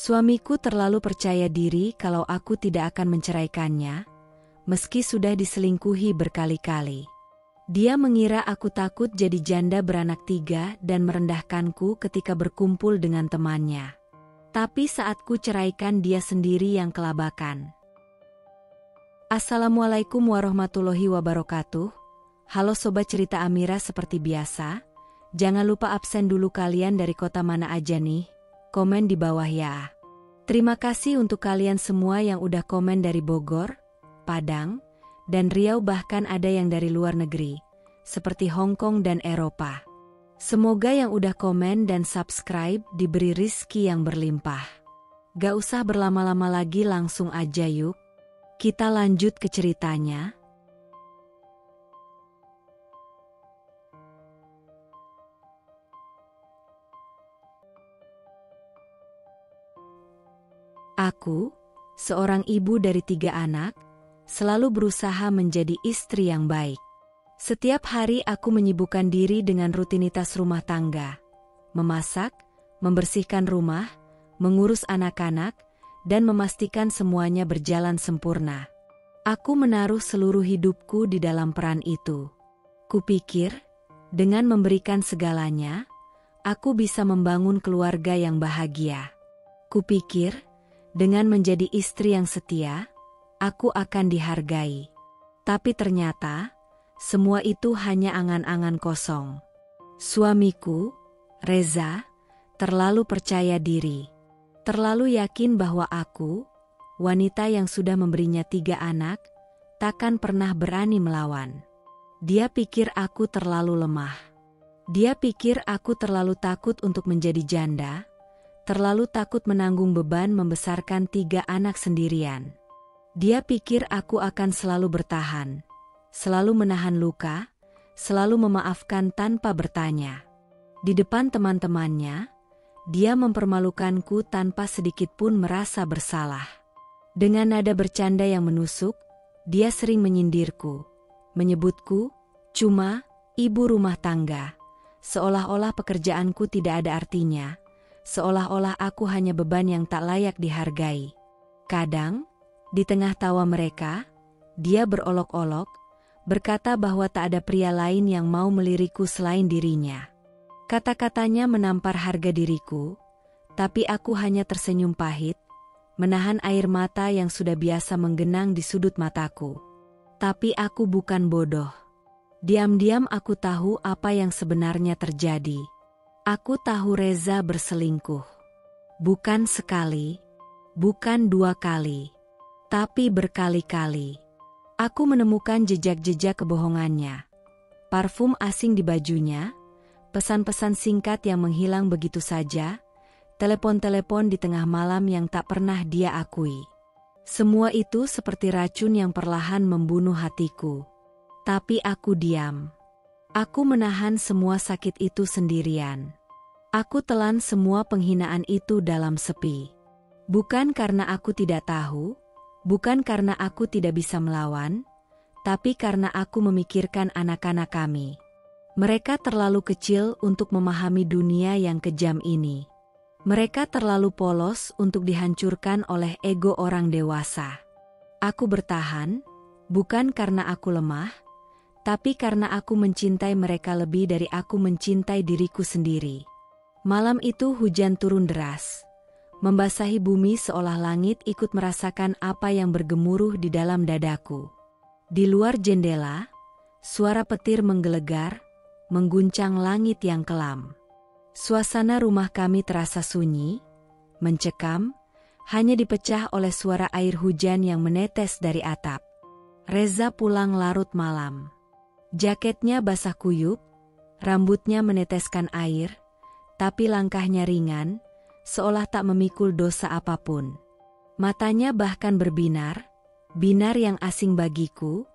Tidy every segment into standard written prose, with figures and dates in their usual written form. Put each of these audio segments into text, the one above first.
Suamiku terlalu percaya diri kalau aku tidak akan menceraikannya, meski sudah diselingkuhi berkali-kali. Dia mengira aku takut jadi janda beranak 3 dan merendahkanku ketika berkumpul dengan temannya. Tapi saat ku ceraikan dia sendiri yang kelabakan. Assalamualaikum warahmatullahi wabarakatuh. Halo Sobat Cerita Amira, seperti biasa, jangan lupa absen dulu kalian dari kota mana aja nih, komen di bawah ya. Terima kasih untuk kalian semua yang udah komen dari Bogor, Padang, dan Riau, bahkan ada yang dari luar negeri, seperti Hong Kong dan Eropa. Semoga yang udah komen dan subscribe diberi rizki yang berlimpah. Gak usah berlama-lama lagi, langsung aja yuk. Kita lanjut ke ceritanya. Aku, seorang ibu dari 3 anak, selalu berusaha menjadi istri yang baik. Setiap hari aku menyibukkan diri dengan rutinitas rumah tangga, memasak, membersihkan rumah, mengurus anak-anak, dan memastikan semuanya berjalan sempurna. Aku menaruh seluruh hidupku di dalam peran itu. Kupikir, dengan memberikan segalanya, aku bisa membangun keluarga yang bahagia. Kupikir, dengan menjadi istri yang setia, aku akan dihargai. Tapi ternyata, semua itu hanya angan-angan kosong. Suamiku, Reza, terlalu percaya diri. Terlalu yakin bahwa aku, wanita yang sudah memberinya 3 anak, takkan pernah berani melawan. Dia pikir aku terlalu lemah. Dia pikir aku terlalu takut untuk menjadi janda, terlalu takut menanggung beban membesarkan 3 anak sendirian. Dia pikir aku akan selalu bertahan, selalu menahan luka, selalu memaafkan tanpa bertanya. Di depan teman-temannya, dia mempermalukanku tanpa sedikit pun merasa bersalah. Dengan nada bercanda yang menusuk, dia sering menyindirku, menyebutku cuma ibu rumah tangga, seolah-olah pekerjaanku tidak ada artinya, seolah-olah aku hanya beban yang tak layak dihargai. Kadang, di tengah tawa mereka, dia berolok-olok, berkata bahwa tak ada pria lain yang mau melirikku selain dirinya. Kata-katanya menampar harga diriku, tapi aku hanya tersenyum pahit, menahan air mata yang sudah biasa menggenang di sudut mataku. Tapi aku bukan bodoh. Diam-diam aku tahu apa yang sebenarnya terjadi. Aku tahu Reza berselingkuh. Bukan sekali, bukan 2 kali, tapi berkali-kali. Aku menemukan jejak-jejak kebohongannya. Parfum asing di bajunya, pesan-pesan singkat yang menghilang begitu saja, telepon-telepon di tengah malam yang tak pernah dia akui. Semua itu seperti racun yang perlahan membunuh hatiku. Tapi aku diam. Aku menahan semua sakit itu sendirian. Aku telan semua penghinaan itu dalam sepi. Bukan karena aku tidak tahu, bukan karena aku tidak bisa melawan, tapi karena aku memikirkan anak-anak kami. Mereka terlalu kecil untuk memahami dunia yang kejam ini. Mereka terlalu polos untuk dihancurkan oleh ego orang dewasa. Aku bertahan, bukan karena aku lemah, tapi karena aku mencintai mereka lebih dari aku mencintai diriku sendiri. Malam itu hujan turun deras, membasahi bumi seolah langit ikut merasakan apa yang bergemuruh di dalam dadaku. Di luar jendela, suara petir menggelegar, mengguncang langit yang kelam. Suasana rumah kami terasa sunyi, mencekam, hanya dipecah oleh suara air hujan yang menetes dari atap. Reza pulang larut malam. Jaketnya basah kuyup, rambutnya meneteskan air, tapi langkahnya ringan, seolah tak memikul dosa apapun. Matanya bahkan berbinar, binar yang asing bagiku,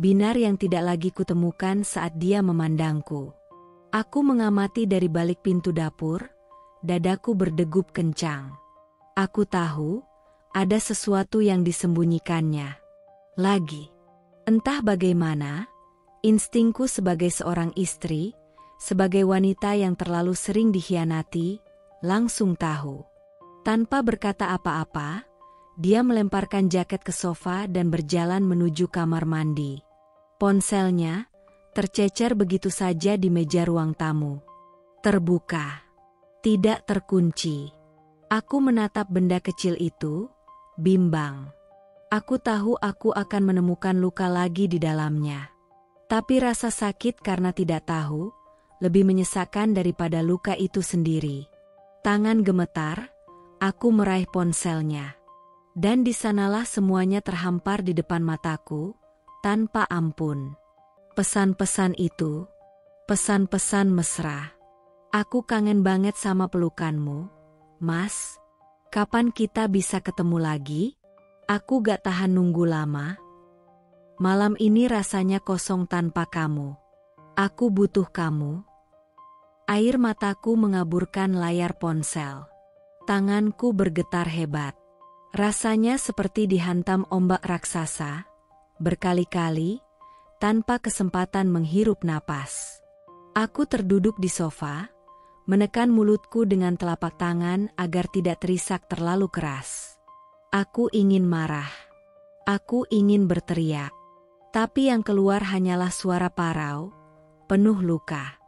binar yang tidak lagi kutemukan saat dia memandangku. Aku mengamati dari balik pintu dapur, dadaku berdegup kencang. Aku tahu, ada sesuatu yang disembunyikannya. Lagi. Entah bagaimana, instingku sebagai seorang istri, sebagai wanita yang terlalu sering dikhianati, langsung tahu. Tanpa berkata apa-apa, dia melemparkan jaket ke sofa dan berjalan menuju kamar mandi. Ponselnya tercecer begitu saja di meja ruang tamu. Terbuka. Tidak terkunci. Aku menatap benda kecil itu, bimbang. Aku tahu aku akan menemukan luka lagi di dalamnya. Tapi rasa sakit karena tidak tahu, lebih menyesakkan daripada luka itu sendiri. Tangan gemetar, aku meraih ponselnya. Dan di sanalah semuanya terhampar di depan mataku, tanpa ampun. Pesan-pesan itu, pesan-pesan mesra. Aku kangen banget sama pelukanmu, Mas. Kapan kita bisa ketemu lagi? Aku gak tahan nunggu lama. Malam ini rasanya kosong tanpa kamu. Aku butuh kamu. Air mataku mengaburkan layar ponsel. Tanganku bergetar hebat. Rasanya seperti dihantam ombak raksasa, berkali-kali, tanpa kesempatan menghirup napas. Aku terduduk di sofa, menekan mulutku dengan telapak tangan agar tidak terisak terlalu keras. Aku ingin marah. Aku ingin berteriak. Tapi yang keluar hanyalah suara parau, penuh luka.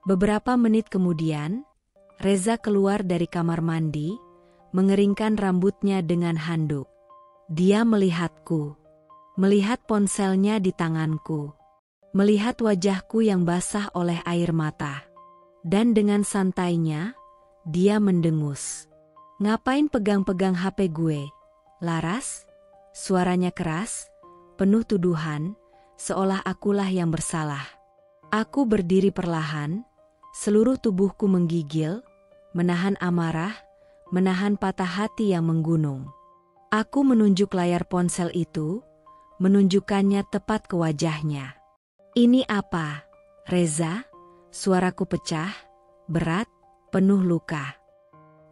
Beberapa menit kemudian, Reza keluar dari kamar mandi, mengeringkan rambutnya dengan handuk. Dia melihatku. Melihat ponselnya di tanganku. Melihat wajahku yang basah oleh air mata. Dan dengan santainya, dia mendengus. Ngapain pegang-pegang HP gue? Laras? Suaranya keras, penuh tuduhan, seolah akulah yang bersalah. Aku berdiri perlahan, seluruh tubuhku menggigil, menahan amarah, menahan patah hati yang menggunung. Aku menunjuk layar ponsel itu, menunjukkannya tepat ke wajahnya. Ini apa, Reza? Suaraku pecah, berat, penuh luka.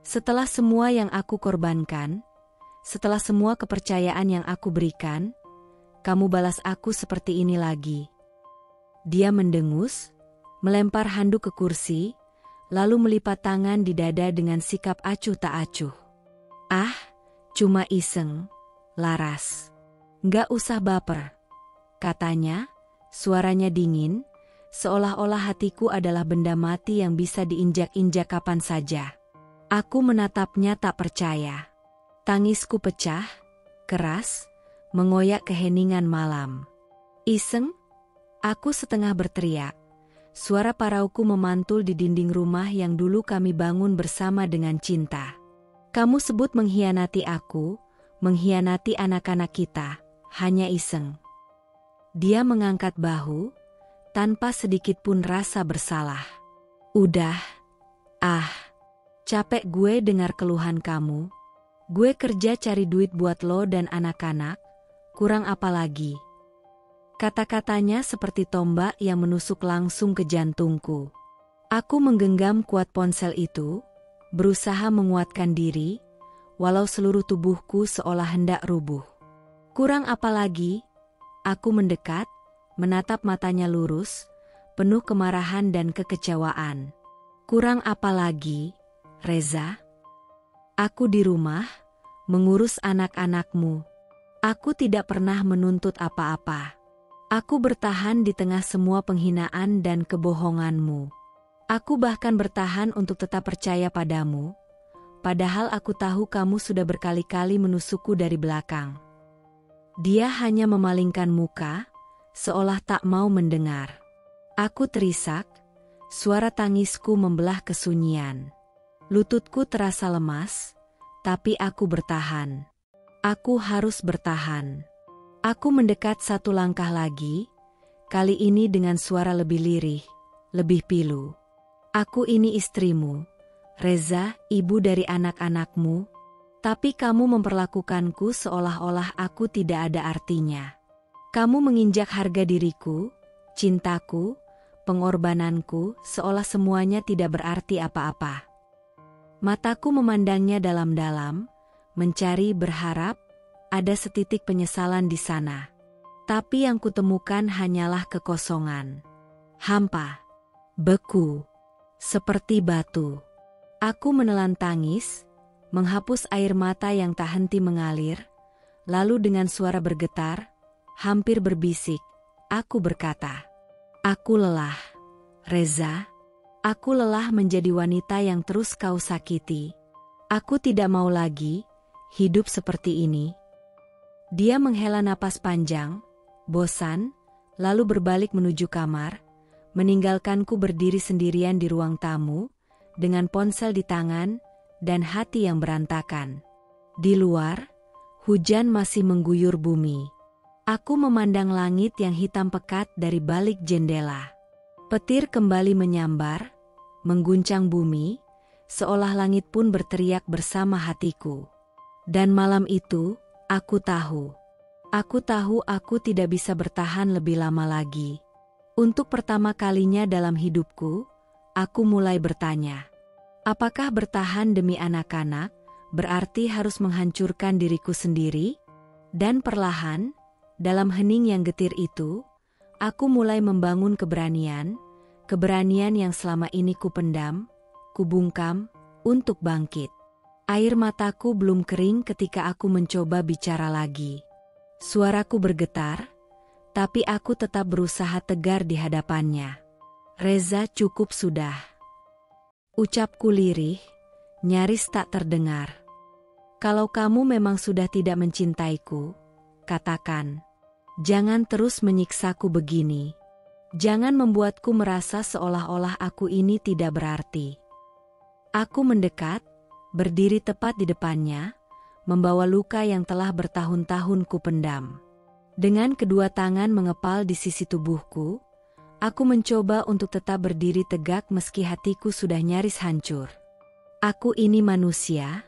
Setelah semua yang aku korbankan, setelah semua kepercayaan yang aku berikan, kamu balas aku seperti ini lagi. Dia mendengus, melempar handuk ke kursi, lalu melipat tangan di dada dengan sikap acuh tak acuh. Ah, cuma iseng, Laras. Nggak usah baper, katanya, suaranya dingin, seolah-olah hatiku adalah benda mati yang bisa diinjak-injak kapan saja. Aku menatapnya tak percaya. Tangisku pecah, keras, mengoyak keheningan malam. Iseng? Aku setengah berteriak. Suara parauku memantul di dinding rumah yang dulu kami bangun bersama dengan cinta. Kamu sebut mengkhianati aku, mengkhianati anak-anak kita. Hanya iseng. Dia mengangkat bahu, tanpa sedikit pun rasa bersalah. Udah, capek gue dengar keluhan kamu. Gue kerja cari duit buat lo dan anak-anak, kurang apa lagi? Kata-katanya seperti tombak yang menusuk langsung ke jantungku. Aku menggenggam kuat ponsel itu, berusaha menguatkan diri, walau seluruh tubuhku seolah hendak rubuh. Kurang apa lagi? Aku mendekat, menatap matanya lurus, penuh kemarahan dan kekecewaan. Kurang apa lagi, Reza? Aku di rumah, mengurus anak-anakmu. Aku tidak pernah menuntut apa-apa. Aku bertahan di tengah semua penghinaan dan kebohonganmu. Aku bahkan bertahan untuk tetap percaya padamu, padahal aku tahu kamu sudah berkali-kali menusukku dari belakang. Dia hanya memalingkan muka, seolah tak mau mendengar. Aku terisak, suara tangisku membelah kesunyian. Lututku terasa lemas, tapi aku bertahan. Aku harus bertahan. Aku mendekat satu langkah lagi, kali ini dengan suara lebih lirih, lebih pilu. Aku ini istrimu, Reza, ibu dari anak-anakmu. Tapi kamu memperlakukanku seolah-olah aku tidak ada artinya. Kamu menginjak harga diriku, cintaku, pengorbananku, seolah semuanya tidak berarti apa-apa. Mataku memandangnya dalam-dalam, mencari berharap, ada setitik penyesalan di sana. Tapi yang kutemukan hanyalah kekosongan. Hampa, beku, seperti batu. Aku menelan tangis, menghapus air mata yang tak henti mengalir, lalu dengan suara bergetar, hampir berbisik, aku berkata, "Aku lelah, Reza. Aku lelah menjadi wanita yang terus kau sakiti. Aku tidak mau lagi hidup seperti ini." Dia menghela napas panjang, bosan, lalu berbalik menuju kamar, meninggalkanku berdiri sendirian di ruang tamu, dengan ponsel di tangan dan hati yang berantakan. Di luar, hujan masih mengguyur bumi. Aku memandang langit yang hitam pekat dari balik jendela. Petir kembali menyambar, mengguncang bumi, seolah langit pun berteriak bersama hatiku. Dan malam itu, aku tahu aku tidak bisa bertahan lebih lama lagi. Untuk pertama kalinya dalam hidupku, aku mulai bertanya, apakah bertahan demi anak-anak berarti harus menghancurkan diriku sendiri? Dan perlahan, dalam hening yang getir itu, aku mulai membangun keberanian yang selama ini kupendam, kubungkam, untuk bangkit. Air mataku belum kering ketika aku mencoba bicara lagi. Suaraku bergetar, tapi aku tetap berusaha tegar di hadapannya. "Reza, cukup sudah." Ucapku lirih, nyaris tak terdengar. "Kalau kamu memang sudah tidak mencintaiku, katakan. Jangan terus menyiksaku begini. Jangan membuatku merasa seolah-olah aku ini tidak berarti." Aku mendekat, berdiri tepat di depannya, membawa luka yang telah bertahun-tahun kupendam. Dengan kedua tangan mengepal di sisi tubuhku, aku mencoba untuk tetap berdiri tegak meski hatiku sudah nyaris hancur. "Aku ini manusia,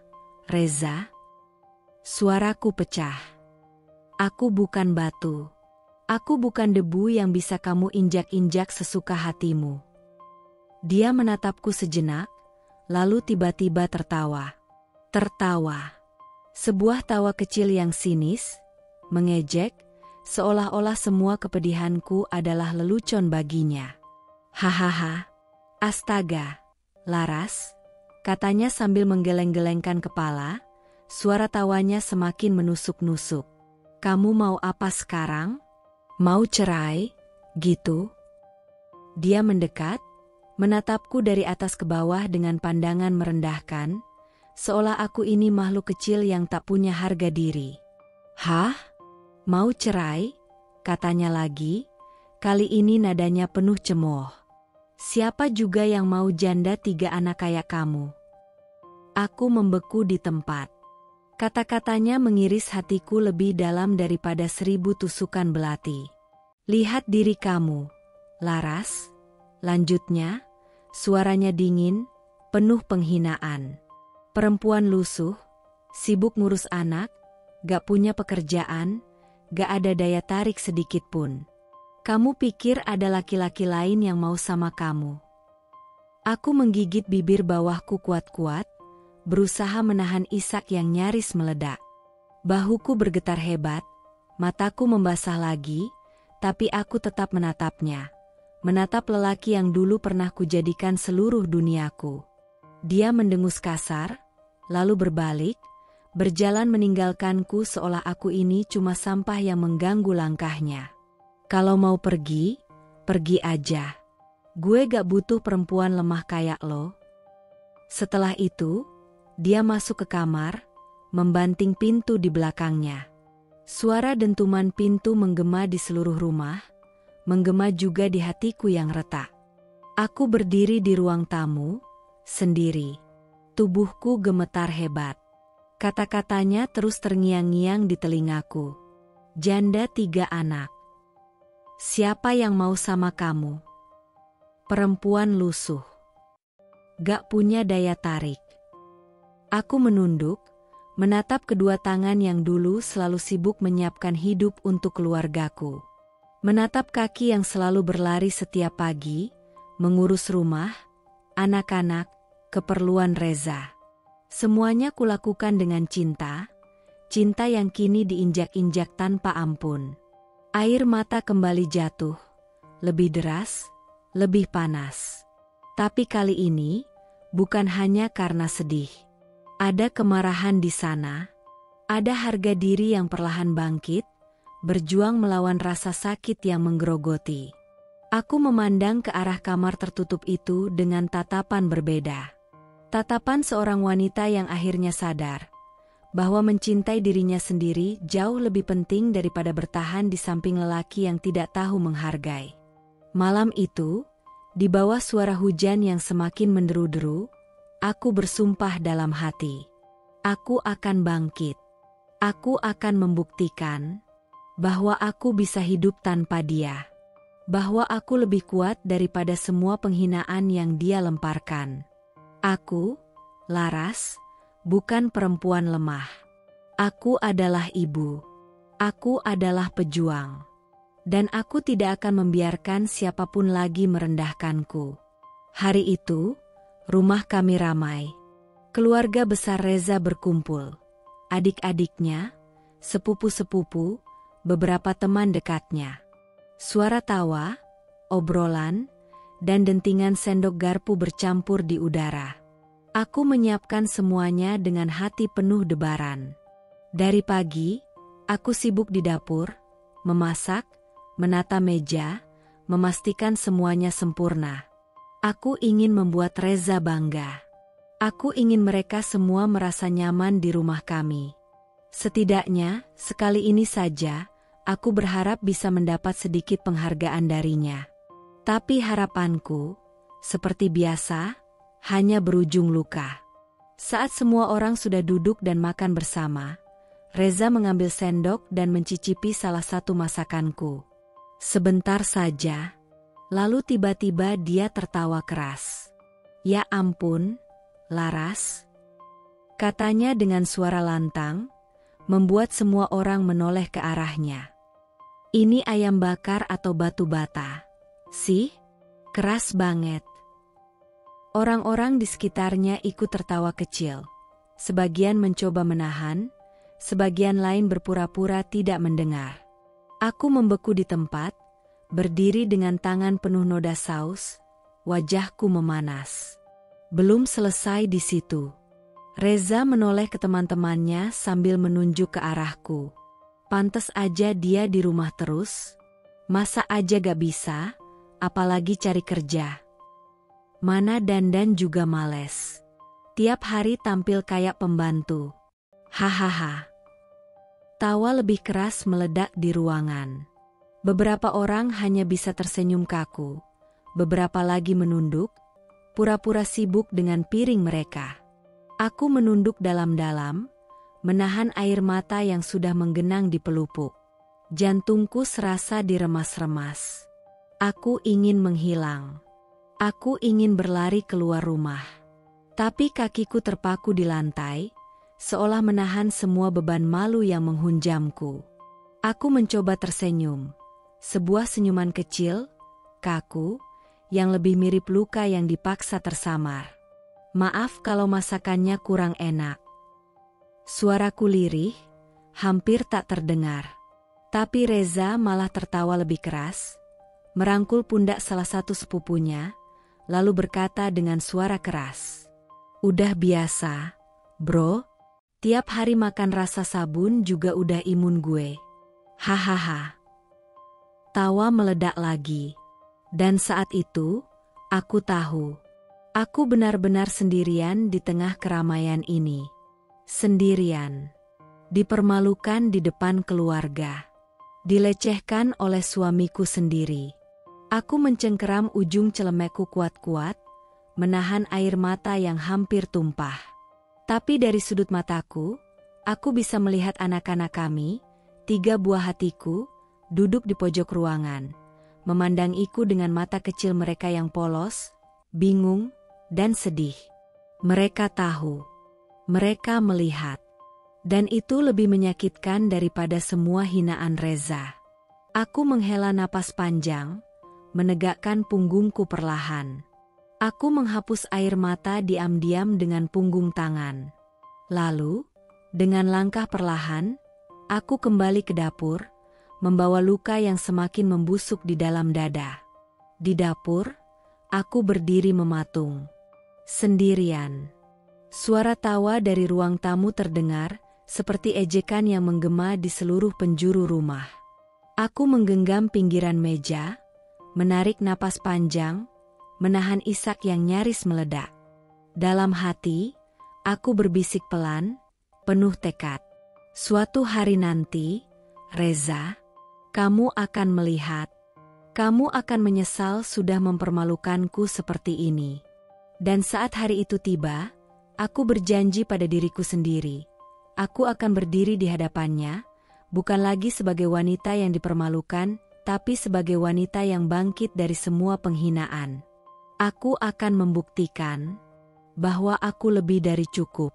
Reza." Suaraku pecah. "Aku bukan batu. Aku bukan debu yang bisa kamu injak-injak sesuka hatimu." Dia menatapku sejenak, lalu tiba-tiba tertawa. Tertawa. Sebuah tawa kecil yang sinis, mengejek, seolah-olah semua kepedihanku adalah lelucon baginya. "Hahaha. Astaga, Laras," katanya sambil menggeleng-gelengkan kepala, suara tawanya semakin menusuk-nusuk. "Kamu mau apa sekarang? Mau cerai, gitu?" Dia mendekat, menatapku dari atas ke bawah dengan pandangan merendahkan, seolah aku ini makhluk kecil yang tak punya harga diri. "Hah? Mau cerai?" katanya lagi, kali ini nadanya penuh cemooh. "Siapa juga yang mau janda 3 anak kayak kamu?" Aku membeku di tempat. Kata-katanya mengiris hatiku lebih dalam daripada 1000 tusukan belati. "Lihat diri kamu, Laras," lanjutnya, suaranya dingin, penuh penghinaan. "Perempuan lusuh, sibuk ngurus anak, gak punya pekerjaan, gak ada daya tarik sedikit pun. Kamu pikir ada laki-laki lain yang mau sama kamu?" Aku menggigit bibir bawahku kuat-kuat, berusaha menahan isak yang nyaris meledak. Bahuku bergetar hebat, mataku membasah lagi, tapi aku tetap menatapnya. Menatap lelaki yang dulu pernah kujadikan seluruh duniaku. Dia mendengus kasar, lalu berbalik, berjalan meninggalkanku seolah aku ini cuma sampah yang mengganggu langkahnya. "Kalau mau pergi, pergi aja. Gue gak butuh perempuan lemah kayak lo." Setelah itu, dia masuk ke kamar, membanting pintu di belakangnya. Suara dentuman pintu menggema di seluruh rumah, menggema juga di hatiku yang retak. Aku berdiri di ruang tamu, sendiri. Tubuhku gemetar hebat. Kata-katanya terus terngiang-ngiang di telingaku. "Janda 3 anak. Siapa yang mau sama kamu? Perempuan lusuh. Gak punya daya tarik." Aku menunduk, menatap kedua tangan yang dulu selalu sibuk menyiapkan hidup untuk keluargaku. Menatap kaki yang selalu berlari setiap pagi, mengurus rumah, anak-anak, keperluan Reza. Semuanya kulakukan dengan cinta, cinta yang kini diinjak-injak tanpa ampun. Air mata kembali jatuh, lebih deras, lebih panas. Tapi kali ini, bukan hanya karena sedih. Ada kemarahan di sana, ada harga diri yang perlahan bangkit, berjuang melawan rasa sakit yang menggerogoti. Aku memandang ke arah kamar tertutup itu dengan tatapan berbeda. Tatapan seorang wanita yang akhirnya sadar bahwa mencintai dirinya sendiri jauh lebih penting daripada bertahan di samping lelaki yang tidak tahu menghargai. Malam itu, di bawah suara hujan yang semakin menderu-deru, aku bersumpah dalam hati. Aku akan bangkit. Aku akan membuktikan bahwa aku bisa hidup tanpa dia. Bahwa aku lebih kuat daripada semua penghinaan yang dia lemparkan. Aku, Laras, bukan perempuan lemah. Aku adalah ibu. Aku adalah pejuang. Dan aku tidak akan membiarkan siapapun lagi merendahkanku. Hari itu, rumah kami ramai. Keluarga besar Reza berkumpul. Adik-adiknya, sepupu-sepupu, beberapa teman dekatnya. Suara tawa, obrolan, dan dentingan sendok garpu bercampur di udara. Aku menyiapkan semuanya dengan hati penuh debaran. Dari pagi, aku sibuk di dapur, memasak, menata meja, memastikan semuanya sempurna. Aku ingin membuat Reza bangga. Aku ingin mereka semua merasa nyaman di rumah kami. Setidaknya, sekali ini saja, aku berharap bisa mendapat sedikit penghargaan darinya. Tapi harapanku, seperti biasa, hanya berujung luka. Saat semua orang sudah duduk dan makan bersama, Reza mengambil sendok dan mencicipi salah satu masakanku. Sebentar saja, lalu tiba-tiba dia tertawa keras. "Ya ampun, Laras," katanya dengan suara lantang, membuat semua orang menoleh ke arahnya. "Ini ayam bakar atau batu bata? Sih, keras banget." Orang-orang di sekitarnya ikut tertawa kecil. Sebagian mencoba menahan, sebagian lain berpura-pura tidak mendengar. Aku membeku di tempat, berdiri dengan tangan penuh noda saus, wajahku memanas. Belum selesai di situ. Reza menoleh ke teman-temannya sambil menunjuk ke arahku. "Pantes aja dia di rumah terus. Masa aja gak bisa, apalagi cari kerja. Mana dandan juga males. Tiap hari tampil kayak pembantu. Hahaha." Tawa lebih keras meledak di ruangan. Beberapa orang hanya bisa tersenyum kaku. Beberapa lagi menunduk, pura-pura sibuk dengan piring mereka. Aku menunduk dalam-dalam, menahan air mata yang sudah menggenang di pelupuk. Jantungku serasa diremas-remas. Aku ingin menghilang. Aku ingin berlari keluar rumah. Tapi kakiku terpaku di lantai, seolah menahan semua beban malu yang menghunjamku. Aku mencoba tersenyum. Sebuah senyuman kecil, kaku, yang lebih mirip luka yang dipaksa tersamar. "Maaf kalau masakannya kurang enak." Suaraku lirih, hampir tak terdengar. Tapi Reza malah tertawa lebih keras, merangkul pundak salah satu sepupunya, lalu berkata dengan suara keras, "Udah biasa, bro. Tiap hari makan rasa sabun juga udah imun gue." Hahaha. Tawa meledak lagi. Dan saat itu, aku tahu. Aku benar-benar sendirian di tengah keramaian ini. Sendirian. Dipermalukan di depan keluarga. Dilecehkan oleh suamiku sendiri. Aku mencengkeram ujung celemekku kuat-kuat, menahan air mata yang hampir tumpah. Tapi dari sudut mataku, aku bisa melihat anak-anak kami, 3 buah hatiku, duduk di pojok ruangan, memandangiku dengan mata kecil mereka yang polos, bingung, dan sedih. Mereka tahu. Mereka melihat. Dan itu lebih menyakitkan daripada semua hinaan Reza. Aku menghela napas panjang, menegakkan punggungku perlahan. Aku menghapus air mata diam-diam dengan punggung tangan. Lalu, dengan langkah perlahan, aku kembali ke dapur, membawa luka yang semakin membusuk di dalam dada. Di dapur, aku berdiri mematung. Sendirian. Suara tawa dari ruang tamu terdengar, seperti ejekan yang menggema di seluruh penjuru rumah. Aku menggenggam pinggiran meja, menarik napas panjang, menahan isak yang nyaris meledak. Dalam hati, aku berbisik pelan, penuh tekad. Suatu hari nanti, Reza, kamu akan melihat. Kamu akan menyesal sudah mempermalukanku seperti ini. Dan saat hari itu tiba, aku berjanji pada diriku sendiri. Aku akan berdiri di hadapannya, bukan lagi sebagai wanita yang dipermalukan, tapi sebagai wanita yang bangkit dari semua penghinaan. Aku akan membuktikan bahwa aku lebih dari cukup,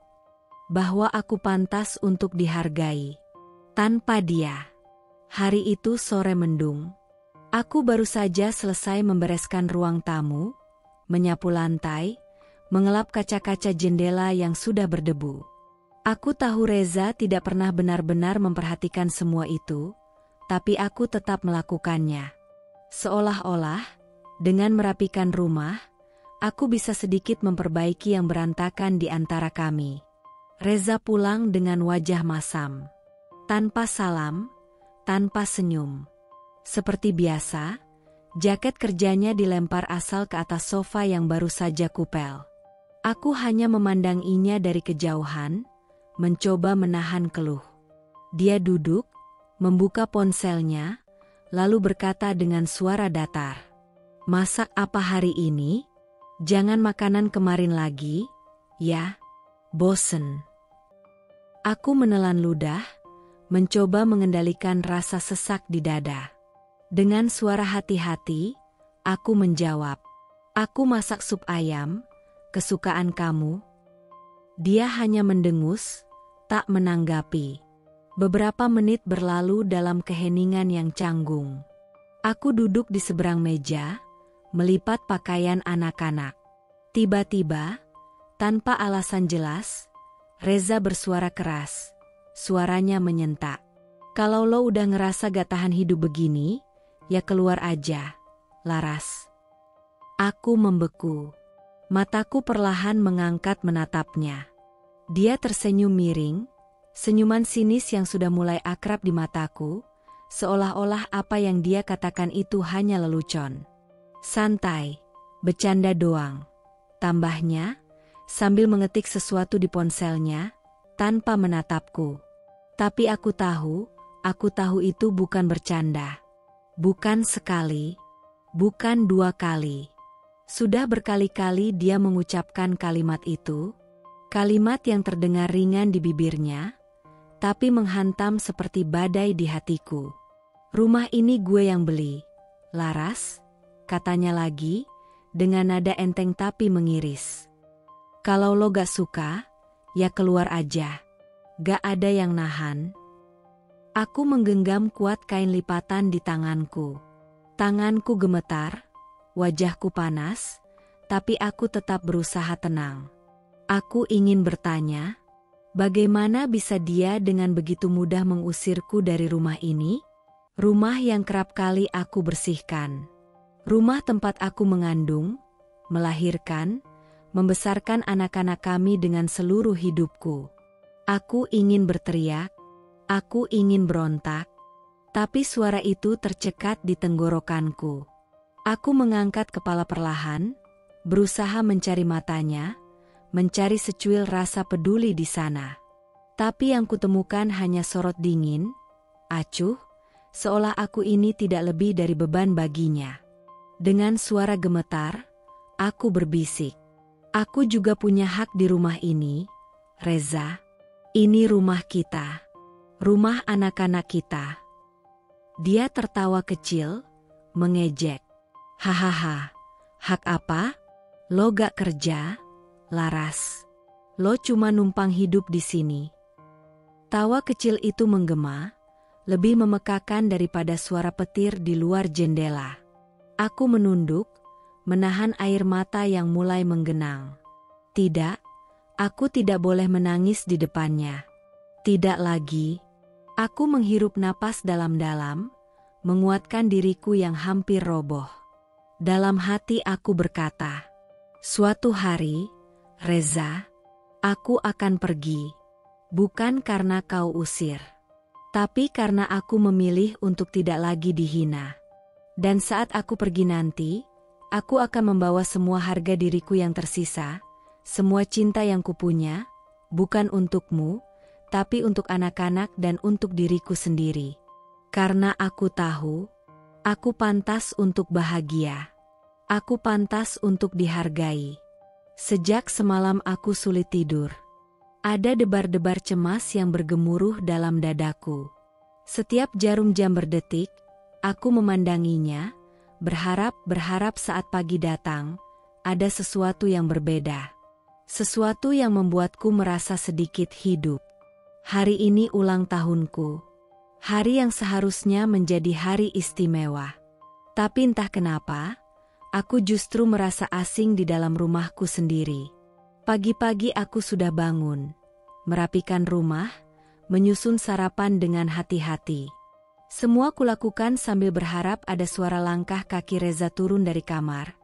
bahwa aku pantas untuk dihargai. Tanpa dia. Hari itu sore mendung. Aku baru saja selesai membereskan ruang tamu, menyapu lantai, mengelap kaca-kaca jendela yang sudah berdebu. Aku tahu Reza tidak pernah benar-benar memperhatikan semua itu, tapi aku tetap melakukannya. Seolah-olah, dengan merapikan rumah, aku bisa sedikit memperbaiki yang berantakan di antara kami. Reza pulang dengan wajah masam. Tanpa salam, tanpa senyum. Seperti biasa, jaket kerjanya dilempar asal ke atas sofa yang baru saja kupel. Aku hanya memandanginya dari kejauhan, mencoba menahan keluh. Dia duduk, membuka ponselnya, lalu berkata dengan suara datar. Masak apa hari ini? Jangan makanan kemarin lagi, ya? Bosen. Aku menelan ludah, mencoba mengendalikan rasa sesak di dada. Dengan suara hati-hati, aku menjawab. Aku masak sup ayam, kesukaan kamu. Dia hanya mendengus, tak menanggapi. Beberapa menit berlalu dalam keheningan yang canggung. Aku duduk di seberang meja, melipat pakaian anak-anak. Tiba-tiba, tanpa alasan jelas, Reza bersuara keras. Suaranya menyentak. Kalau lo udah ngerasa gak tahan hidup begini, ya keluar aja, Laras. Aku membeku. Mataku perlahan mengangkat menatapnya. Dia tersenyum miring, senyuman sinis yang sudah mulai akrab di mataku, seolah-olah apa yang dia katakan itu hanya lelucon. Santai, bercanda doang, tambahnya, sambil mengetik sesuatu di ponselnya, tanpa menatapku. Tapi aku tahu itu bukan bercanda. Bukan sekali, bukan dua kali. Sudah berkali-kali dia mengucapkan kalimat itu, kalimat yang terdengar ringan di bibirnya, tapi menghantam seperti badai di hatiku. Rumah ini gue yang beli, Laras, katanya lagi, dengan nada enteng tapi mengiris. Kalau lo gak suka, ya keluar aja. Gak ada yang nahan. Aku menggenggam kuat kain lipatan di tanganku. Tanganku gemetar. Wajahku panas, tapi aku tetap berusaha tenang. Aku ingin bertanya, bagaimana bisa dia dengan begitu mudah mengusirku dari rumah ini? Rumah yang kerap kali aku bersihkan. Rumah tempat aku mengandung, melahirkan, membesarkan anak-anak kami dengan seluruh hidupku. Aku ingin berteriak, aku ingin berontak, tapi suara itu tercekat di tenggorokanku. Aku mengangkat kepala perlahan, berusaha mencari matanya, mencari secuil rasa peduli di sana. Tapi yang kutemukan hanya sorot dingin, acuh, seolah aku ini tidak lebih dari beban baginya. Dengan suara gemetar, aku berbisik. Aku juga punya hak di rumah ini, Reza. Ini rumah kita. Rumah anak-anak kita. Dia tertawa kecil, mengejek. Hahaha, hak apa? Lo gak kerja, Laras. Lo cuma numpang hidup di sini. Tawa kecil itu menggema, lebih memekakan daripada suara petir di luar jendela. Aku menunduk, menahan air mata yang mulai menggenang. Tidak, aku tidak boleh menangis di depannya. Tidak lagi. Aku menghirup napas dalam-dalam, menguatkan diriku yang hampir roboh. Dalam hati aku berkata, suatu hari, Reza, Aku akan pergi. Bukan karena kau usir. Tapi karena aku memilih untuk tidak lagi dihina. Dan saat aku pergi nanti, aku akan membawa semua harga diriku yang tersisa, semua cinta yang kupunya, bukan untukmu, tapi untuk anak-anak dan untuk diriku sendiri. Karena aku tahu, aku pantas untuk bahagia. Aku pantas untuk dihargai. Sejak semalam aku sulit tidur. Ada debar-debar cemas yang bergemuruh dalam dadaku. Setiap jarum jam berdetik, aku memandanginya, berharap saat pagi datang, ada sesuatu yang berbeda. Sesuatu yang membuatku merasa sedikit hidup. Hari ini ulang tahunku. Hari yang seharusnya menjadi hari istimewa. Tapi entah kenapa, aku justru merasa asing di dalam rumahku sendiri. Pagi-pagi aku sudah bangun, merapikan rumah, menyusun sarapan dengan hati-hati. Semua kulakukan sambil berharap ada suara langkah kaki Reza turun dari kamar.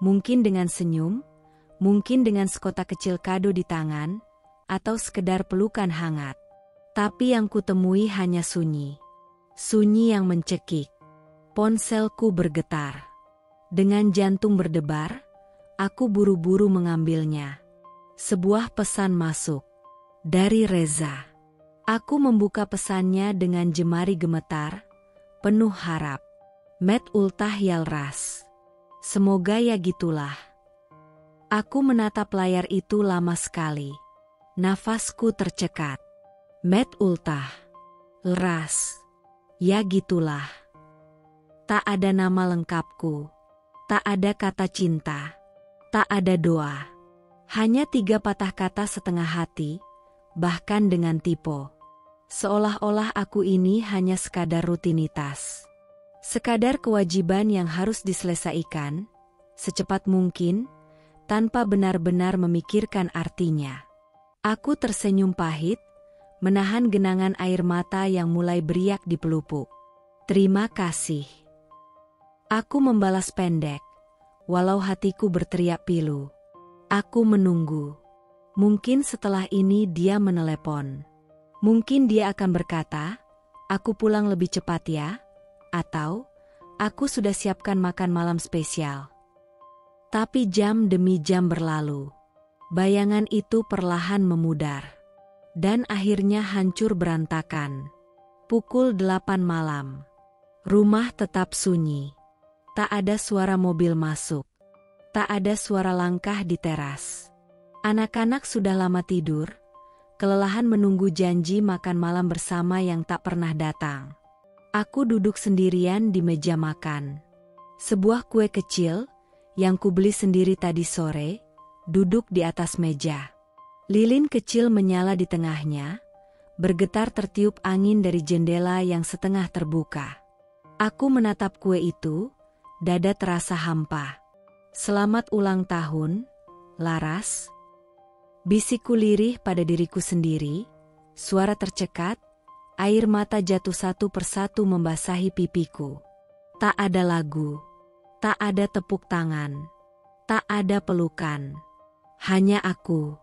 Mungkin dengan senyum, mungkin dengan sekotak kecil kado di tangan, atau sekedar pelukan hangat. Tapi yang kutemui hanya sunyi. Sunyi yang mencekik. Ponselku bergetar. Dengan jantung berdebar, aku buru-buru mengambilnya. Sebuah pesan masuk. Dari Reza. Aku membuka pesannya dengan jemari gemetar, penuh harap. Met ultah yalras. Semoga ya gitulah. Aku menatap layar itu lama sekali. Nafasku tercekat. Met ultah. Leras. Ya gitulah. Tak ada nama lengkapku. Tak ada kata cinta. Tak ada doa. Hanya 3 patah kata setengah hati, bahkan dengan tipe. Seolah-olah aku ini hanya sekadar rutinitas. Sekadar kewajiban yang harus diselesaikan, secepat mungkin, tanpa benar-benar memikirkan artinya. Aku tersenyum pahit, menahan genangan air mata yang mulai beriak di pelupuk. Terima kasih. Aku membalas pendek, walau hatiku berteriak pilu. Aku menunggu. Mungkin setelah ini dia menelepon. Mungkin dia akan berkata, aku pulang lebih cepat ya, atau aku sudah siapkan makan malam spesial. Tapi jam demi jam berlalu. Bayangan itu perlahan memudar. Dan akhirnya hancur berantakan. Pukul 8 malam. Rumah tetap sunyi. Tak ada suara mobil masuk. Tak ada suara langkah di teras. Anak-anak sudah lama tidur, kelelahan menunggu janji makan malam bersama yang tak pernah datang. Aku duduk sendirian di meja makan. Sebuah kue kecil, yang kubeli sendiri tadi sore, duduk di atas meja. Lilin kecil menyala di tengahnya, bergetar tertiup angin dari jendela yang setengah terbuka. Aku menatap kue itu, dada terasa hampa. Selamat ulang tahun, Laras. Bisikku lirih pada diriku sendiri, suara tercekat, air mata jatuh satu persatu membasahi pipiku. Tak ada lagu, tak ada tepuk tangan, tak ada pelukan. Hanya aku,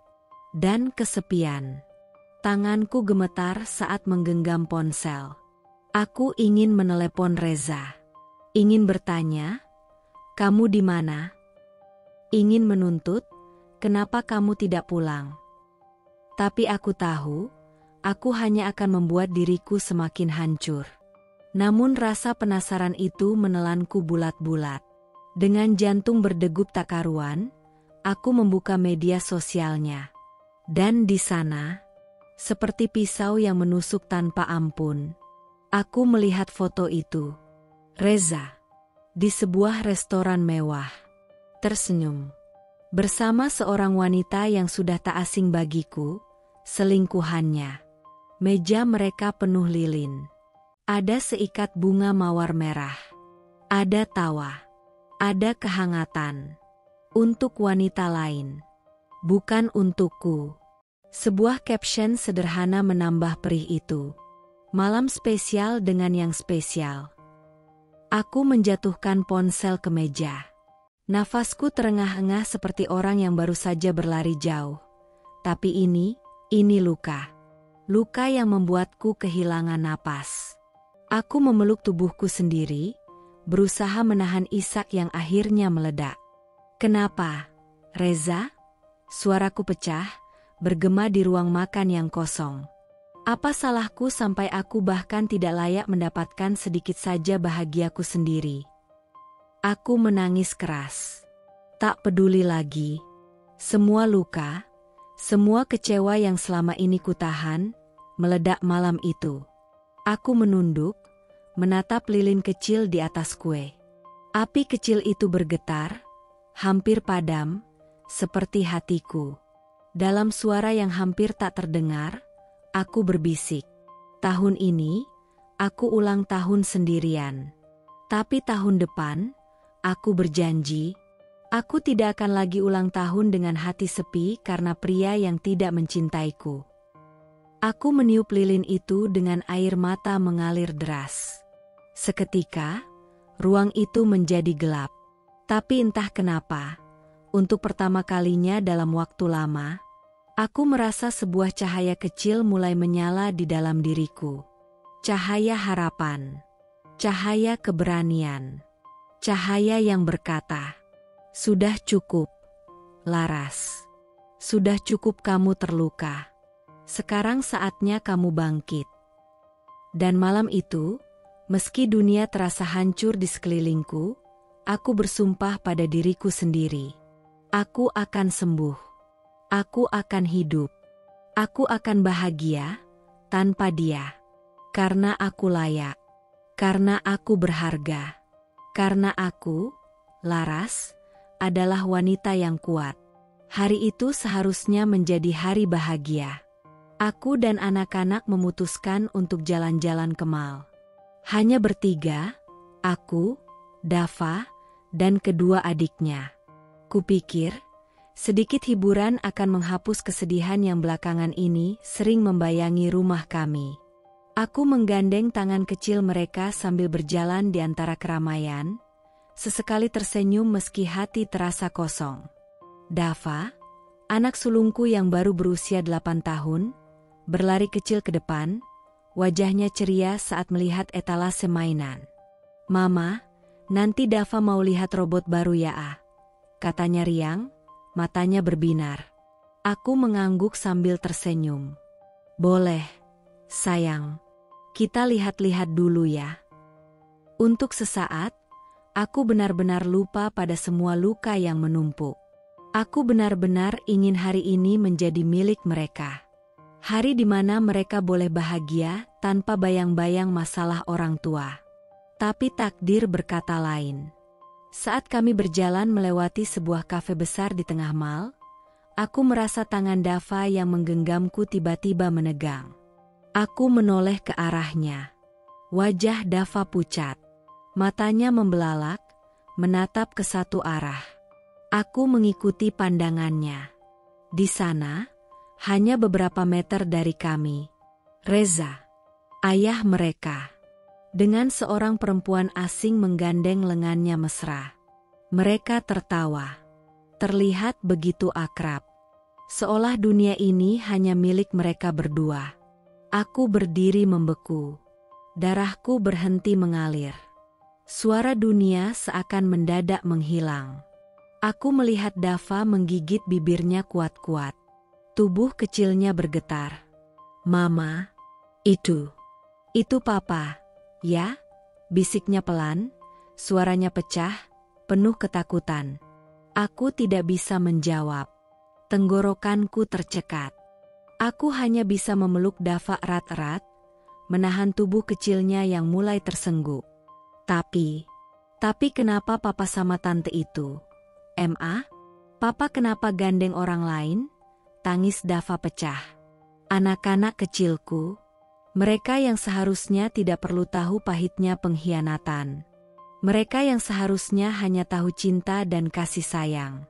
dan kesepian. Tanganku gemetar saat menggenggam ponsel. Aku ingin menelepon Reza. Ingin bertanya, kamu di mana? Ingin menuntut, kenapa kamu tidak pulang? Tapi aku tahu, aku hanya akan membuat diriku semakin hancur. Namun rasa penasaran itu menelanku bulat-bulat. Dengan jantung berdegup tak karuan, aku membuka media sosialnya. Dan di sana, seperti pisau yang menusuk tanpa ampun, aku melihat foto itu. Reza, di sebuah restoran mewah, tersenyum. Bersama seorang wanita yang sudah tak asing bagiku, selingkuhannya. Meja mereka penuh lilin. Ada seikat bunga mawar merah. Ada tawa. Ada kehangatan. Untuk wanita lain. Bukan untukku. Sebuah caption sederhana menambah perih itu. Malam spesial dengan yang spesial. Aku menjatuhkan ponsel ke meja. Nafasku terengah-engah seperti orang yang baru saja berlari jauh. Tapi ini luka. Luka yang membuatku kehilangan napas. Aku memeluk tubuhku sendiri, berusaha menahan isak yang akhirnya meledak. Kenapa, Reza? Suaraku pecah, bergema di ruang makan yang kosong. Apa salahku sampai aku bahkan tidak layak mendapatkan sedikit saja bahagiaku sendiri? Aku menangis keras. Tak peduli lagi. Semua luka, semua kecewa yang selama ini kutahan, meledak malam itu. Aku menunduk, menatap lilin kecil di atas kue. Api kecil itu bergetar, hampir padam, seperti hatiku. Dalam suara yang hampir tak terdengar, aku berbisik. Tahun ini, aku ulang tahun sendirian. Tapi tahun depan, aku berjanji, aku tidak akan lagi ulang tahun dengan hati sepi karena pria yang tidak mencintaiku. Aku meniup lilin itu dengan air mata mengalir deras. Seketika, ruang itu menjadi gelap. Tapi entah kenapa, untuk pertama kalinya dalam waktu lama, aku merasa sebuah cahaya kecil mulai menyala di dalam diriku. Cahaya harapan, cahaya keberanian, cahaya yang berkata, "Sudah cukup, Laras. Sudah cukup kamu terluka. Sekarang saatnya kamu bangkit." Dan malam itu, meski dunia terasa hancur di sekelilingku, aku bersumpah pada diriku sendiri. Aku akan sembuh. Aku akan hidup. Aku akan bahagia tanpa dia. Karena aku layak. Karena aku berharga. Karena aku, Laras, adalah wanita yang kuat. Hari itu seharusnya menjadi hari bahagia. Aku dan anak-anak memutuskan untuk jalan-jalan ke mall. Hanya bertiga, aku, Dava, dan kedua adiknya. Kupikir, sedikit hiburan akan menghapus kesedihan yang belakangan ini sering membayangi rumah kami. Aku menggandeng tangan kecil mereka sambil berjalan di antara keramaian, sesekali tersenyum meski hati terasa kosong. Dava, anak sulungku yang baru berusia 8 tahun, berlari kecil ke depan, wajahnya ceria saat melihat etalase mainan. "Mama, nanti Dava mau lihat robot baru ya ah?" Katanya riang, matanya berbinar. Aku mengangguk sambil tersenyum. "Boleh, sayang. Kita lihat-lihat dulu ya." Untuk sesaat, aku benar-benar lupa pada semua luka yang menumpuk. Aku benar-benar ingin hari ini menjadi milik mereka. Hari di mana mereka boleh bahagia tanpa bayang-bayang masalah orang tua. Tapi takdir berkata lain. Saat kami berjalan melewati sebuah kafe besar di tengah mall, aku merasa tangan Dava yang menggenggamku tiba-tiba menegang. Aku menoleh ke arahnya. Wajah Dava pucat. Matanya membelalak, menatap ke satu arah. Aku mengikuti pandangannya. Di sana, hanya beberapa meter dari kami, Reza, ayah mereka, dengan seorang perempuan asing menggandeng lengannya mesra. Mereka tertawa. Terlihat begitu akrab. Seolah dunia ini hanya milik mereka berdua. Aku berdiri membeku. Darahku berhenti mengalir. Suara dunia seakan mendadak menghilang. Aku melihat Dava menggigit bibirnya kuat-kuat. Tubuh kecilnya bergetar. "Mama, itu Papa. Ya?" bisiknya pelan, suaranya pecah, penuh ketakutan. Aku tidak bisa menjawab. Tenggorokanku tercekat. Aku hanya bisa memeluk Dava erat-erat, menahan tubuh kecilnya yang mulai tersengguk. Tapi kenapa Papa sama Tante itu? Papa kenapa gandeng orang lain? Tangis Dava pecah. Anak-anak kecilku, mereka yang seharusnya tidak perlu tahu pahitnya pengkhianatan. Mereka yang seharusnya hanya tahu cinta dan kasih sayang.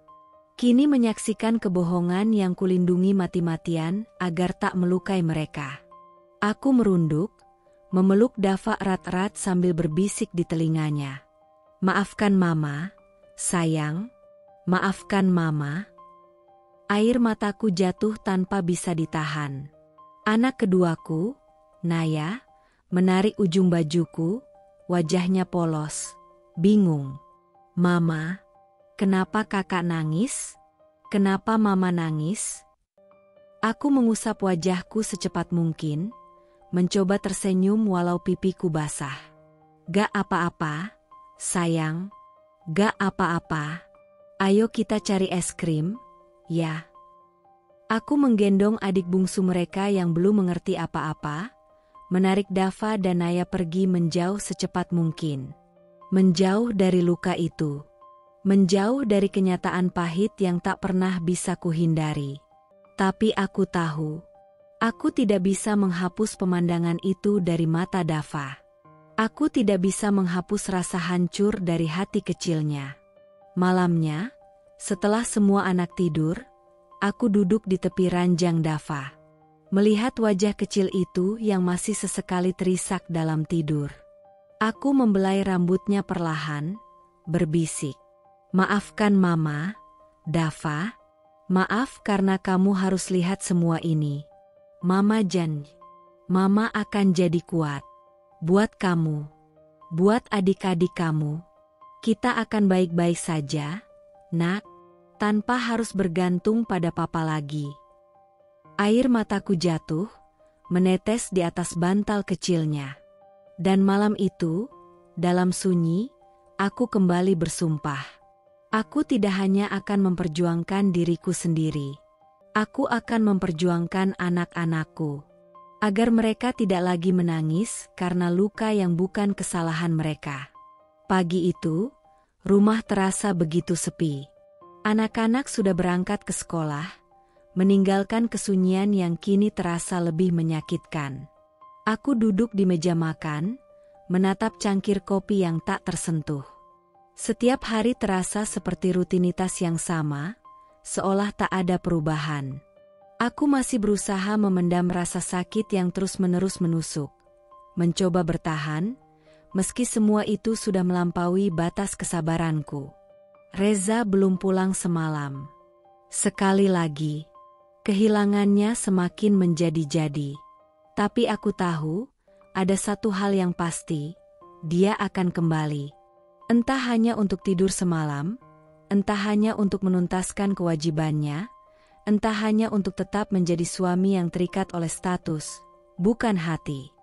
Kini menyaksikan kebohongan yang kulindungi mati-matian agar tak melukai mereka. Aku merunduk, memeluk Dava erat-erat sambil berbisik di telinganya. "Maafkan Mama, sayang. Maafkan Mama." Air mataku jatuh tanpa bisa ditahan. Anak keduaku, Naya, menarik ujung bajuku, wajahnya polos, bingung. Mama, kenapa kakak nangis? Kenapa mama nangis? Aku mengusap wajahku secepat mungkin, mencoba tersenyum walau pipiku basah. Gak apa-apa, sayang. Gak apa-apa. Ayo kita cari es krim, ya. Aku menggendong adik bungsu mereka yang belum mengerti apa-apa, menarik Dava dan Naya pergi menjauh secepat mungkin. Menjauh dari luka itu. Menjauh dari kenyataan pahit yang tak pernah bisa kuhindari. Tapi aku tahu, aku tidak bisa menghapus pemandangan itu dari mata Dava. Aku tidak bisa menghapus rasa hancur dari hati kecilnya. Malamnya, setelah semua anak tidur, aku duduk di tepi ranjang Dava. Melihat wajah kecil itu yang masih sesekali terisak dalam tidur. Aku membelai rambutnya perlahan, berbisik. Maafkan mama, Dava. Maaf karena kamu harus lihat semua ini. Mama janji, mama akan jadi kuat. Buat kamu, buat adik-adik kamu. Kita akan baik-baik saja, nak, tanpa harus bergantung pada papa lagi. Air mataku jatuh, menetes di atas bantal kecilnya. Dan malam itu, dalam sunyi, aku kembali bersumpah. Aku tidak hanya akan memperjuangkan diriku sendiri. Aku akan memperjuangkan anak-anakku. Agar mereka tidak lagi menangis karena luka yang bukan kesalahan mereka. Pagi itu, rumah terasa begitu sepi. Anak-anak sudah berangkat ke sekolah, meninggalkan kesunyian yang kini terasa lebih menyakitkan. Aku duduk di meja makan, menatap cangkir kopi yang tak tersentuh. Setiap hari terasa seperti rutinitas yang sama, seolah tak ada perubahan. Aku masih berusaha memendam rasa sakit yang terus-menerus menusuk. Mencoba bertahan, meski semua itu sudah melampaui batas kesabaranku. Reza belum pulang semalam. Sekali lagi, kehilangannya semakin menjadi-jadi. Tapi aku tahu, ada satu hal yang pasti, dia akan kembali. Entah hanya untuk tidur semalam, entah hanya untuk menuntaskan kewajibannya, entah hanya untuk tetap menjadi suami yang terikat oleh status, bukan hati.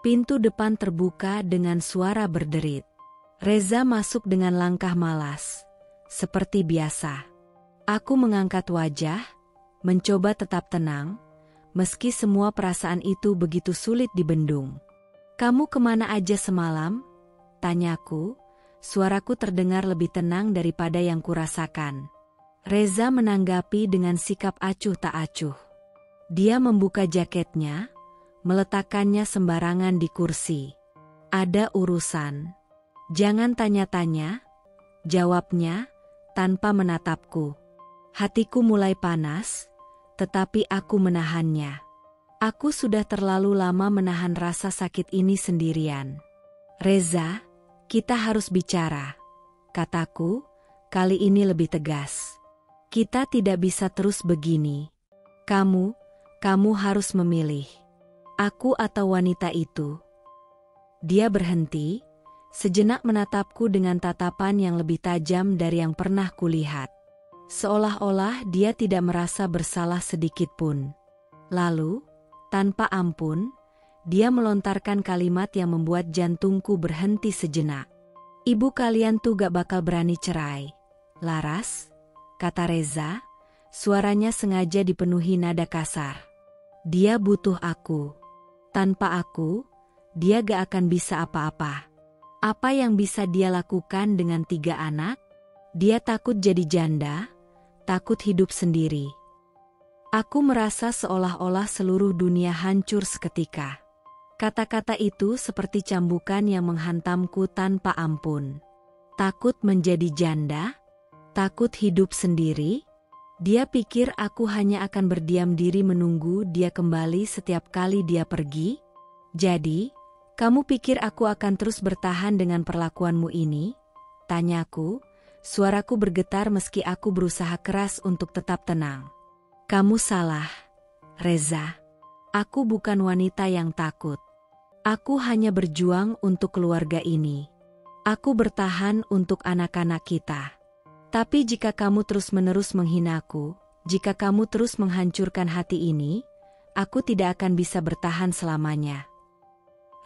Pintu depan terbuka dengan suara berderit. Reza masuk dengan langkah malas, seperti biasa. Aku mengangkat wajah, mencoba tetap tenang, meski semua perasaan itu begitu sulit dibendung. "Kamu kemana aja semalam?" tanyaku. Suaraku terdengar lebih tenang daripada yang kurasakan. Reza menanggapi dengan sikap acuh tak acuh. Dia membuka jaketnya, meletakkannya sembarangan di kursi. "Ada urusan." "Jangan tanya-tanya," jawabnya, tanpa menatapku. Hatiku mulai panas, tetapi aku menahannya. Aku sudah terlalu lama menahan rasa sakit ini sendirian. "Reza, kita harus bicara," kataku, kali ini lebih tegas. "Kita tidak bisa terus begini. Kamu harus memilih. Aku atau wanita itu." Dia berhenti, sejenak menatapku dengan tatapan yang lebih tajam dari yang pernah kulihat. Seolah-olah dia tidak merasa bersalah sedikit pun. Lalu, tanpa ampun, dia melontarkan kalimat yang membuat jantungku berhenti sejenak. "Ibu kalian tuh gak bakal berani cerai, Laras," kata Reza, suaranya sengaja dipenuhi nada kasar. "Dia butuh aku. Tanpa aku, dia gak akan bisa apa-apa. Apa yang bisa dia lakukan dengan 3 anak? Dia takut jadi janda, takut hidup sendiri." Aku merasa seolah-olah seluruh dunia hancur seketika. Kata-kata itu seperti cambukan yang menghantamku tanpa ampun. Takut menjadi janda? Takut hidup sendiri? Dia pikir aku hanya akan berdiam diri menunggu dia kembali setiap kali dia pergi? "Jadi, kamu pikir aku akan terus bertahan dengan perlakuanmu ini?" tanyaku, suaraku bergetar meski aku berusaha keras untuk tetap tenang. Kamu salah, Reza. Aku bukan wanita yang takut. Aku hanya berjuang untuk keluarga ini. Aku bertahan untuk anak-anak kita. Tapi jika kamu terus-menerus menghinaku, jika kamu terus menghancurkan hati ini, aku tidak akan bisa bertahan selamanya.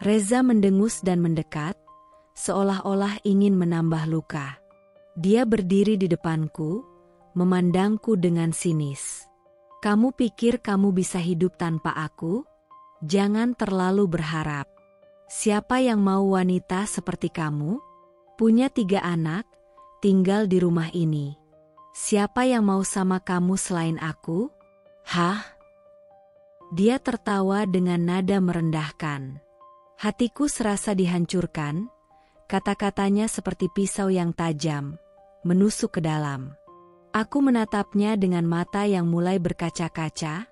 Reza mendengus dan mendekat, seolah-olah ingin menambah luka. Dia berdiri di depanku, memandangku dengan sinis. Kamu pikir kamu bisa hidup tanpa aku? Jangan terlalu berharap. Siapa yang mau wanita seperti kamu? Punya 3 anak, tinggal di rumah ini. Siapa yang mau sama kamu selain aku? Hah? Dia tertawa dengan nada merendahkan. Hatiku serasa dihancurkan, kata-katanya seperti pisau yang tajam, menusuk ke dalam. Aku menatapnya dengan mata yang mulai berkaca-kaca,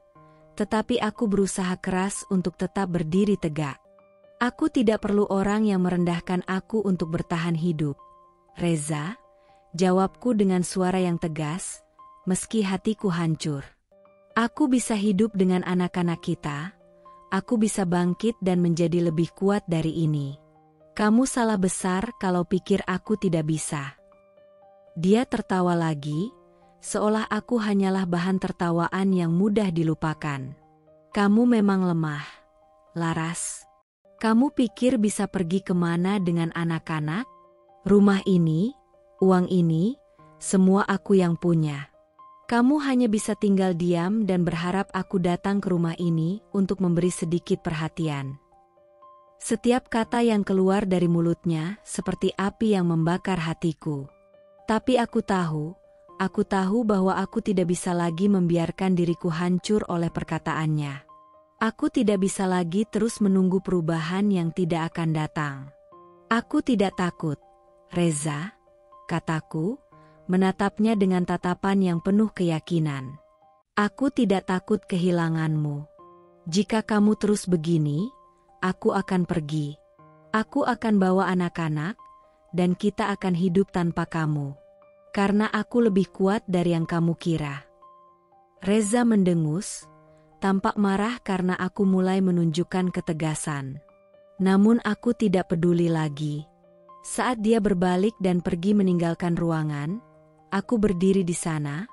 tetapi aku berusaha keras untuk tetap berdiri tegak. Aku tidak perlu orang yang merendahkan aku untuk bertahan hidup. Reza, jawabku dengan suara yang tegas, meski hatiku hancur. Aku bisa hidup dengan anak-anak kita. Aku bisa bangkit dan menjadi lebih kuat dari ini. Kamu salah besar kalau pikir aku tidak bisa. Dia tertawa lagi, seolah aku hanyalah bahan tertawaan yang mudah dilupakan. Kamu memang lemah, Laras. Kamu pikir bisa pergi kemana dengan anak-anak? Rumah ini, uang ini, semua aku yang punya. Kamu hanya bisa tinggal diam dan berharap aku datang ke rumah ini untuk memberi sedikit perhatian. Setiap kata yang keluar dari mulutnya seperti api yang membakar hatiku. Tapi aku tahu bahwa aku tidak bisa lagi membiarkan diriku hancur oleh perkataannya. Aku tidak bisa lagi terus menunggu perubahan yang tidak akan datang. Aku tidak takut, Reza, kataku, menatapnya dengan tatapan yang penuh keyakinan. Aku tidak takut kehilanganmu. Jika kamu terus begini, aku akan pergi. Aku akan bawa anak-anak, dan kita akan hidup tanpa kamu. Karena aku lebih kuat dari yang kamu kira. Reza mendengus, tampak marah karena aku mulai menunjukkan ketegasan. Namun aku tidak peduli lagi. Saat dia berbalik dan pergi meninggalkan ruangan, aku berdiri di sana,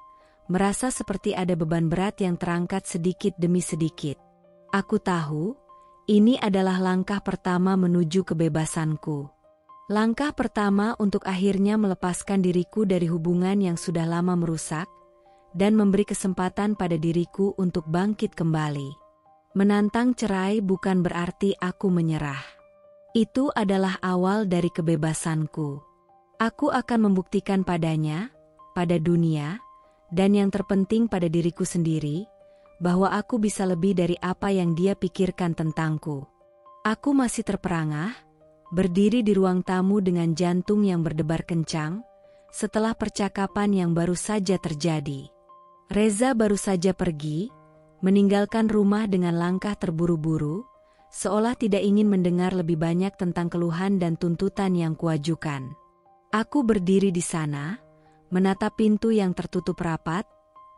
merasa seperti ada beban berat yang terangkat sedikit demi sedikit. Aku tahu, ini adalah langkah pertama menuju kebebasanku. Langkah pertama untuk akhirnya melepaskan diriku dari hubungan yang sudah lama merusak, dan memberi kesempatan pada diriku untuk bangkit kembali. Menantang cerai bukan berarti aku menyerah. Itu adalah awal dari kebebasanku. Aku akan membuktikan padanya, pada dunia, dan yang terpenting pada diriku sendiri, bahwa aku bisa lebih dari apa yang dia pikirkan tentangku. Aku masih terperangah, berdiri di ruang tamu dengan jantung yang berdebar kencang, setelah percakapan yang baru saja terjadi. Reza baru saja pergi, meninggalkan rumah dengan langkah terburu-buru, seolah tidak ingin mendengar lebih banyak tentang keluhan dan tuntutan yang kuajukan. Aku berdiri di sana, menatap pintu yang tertutup rapat,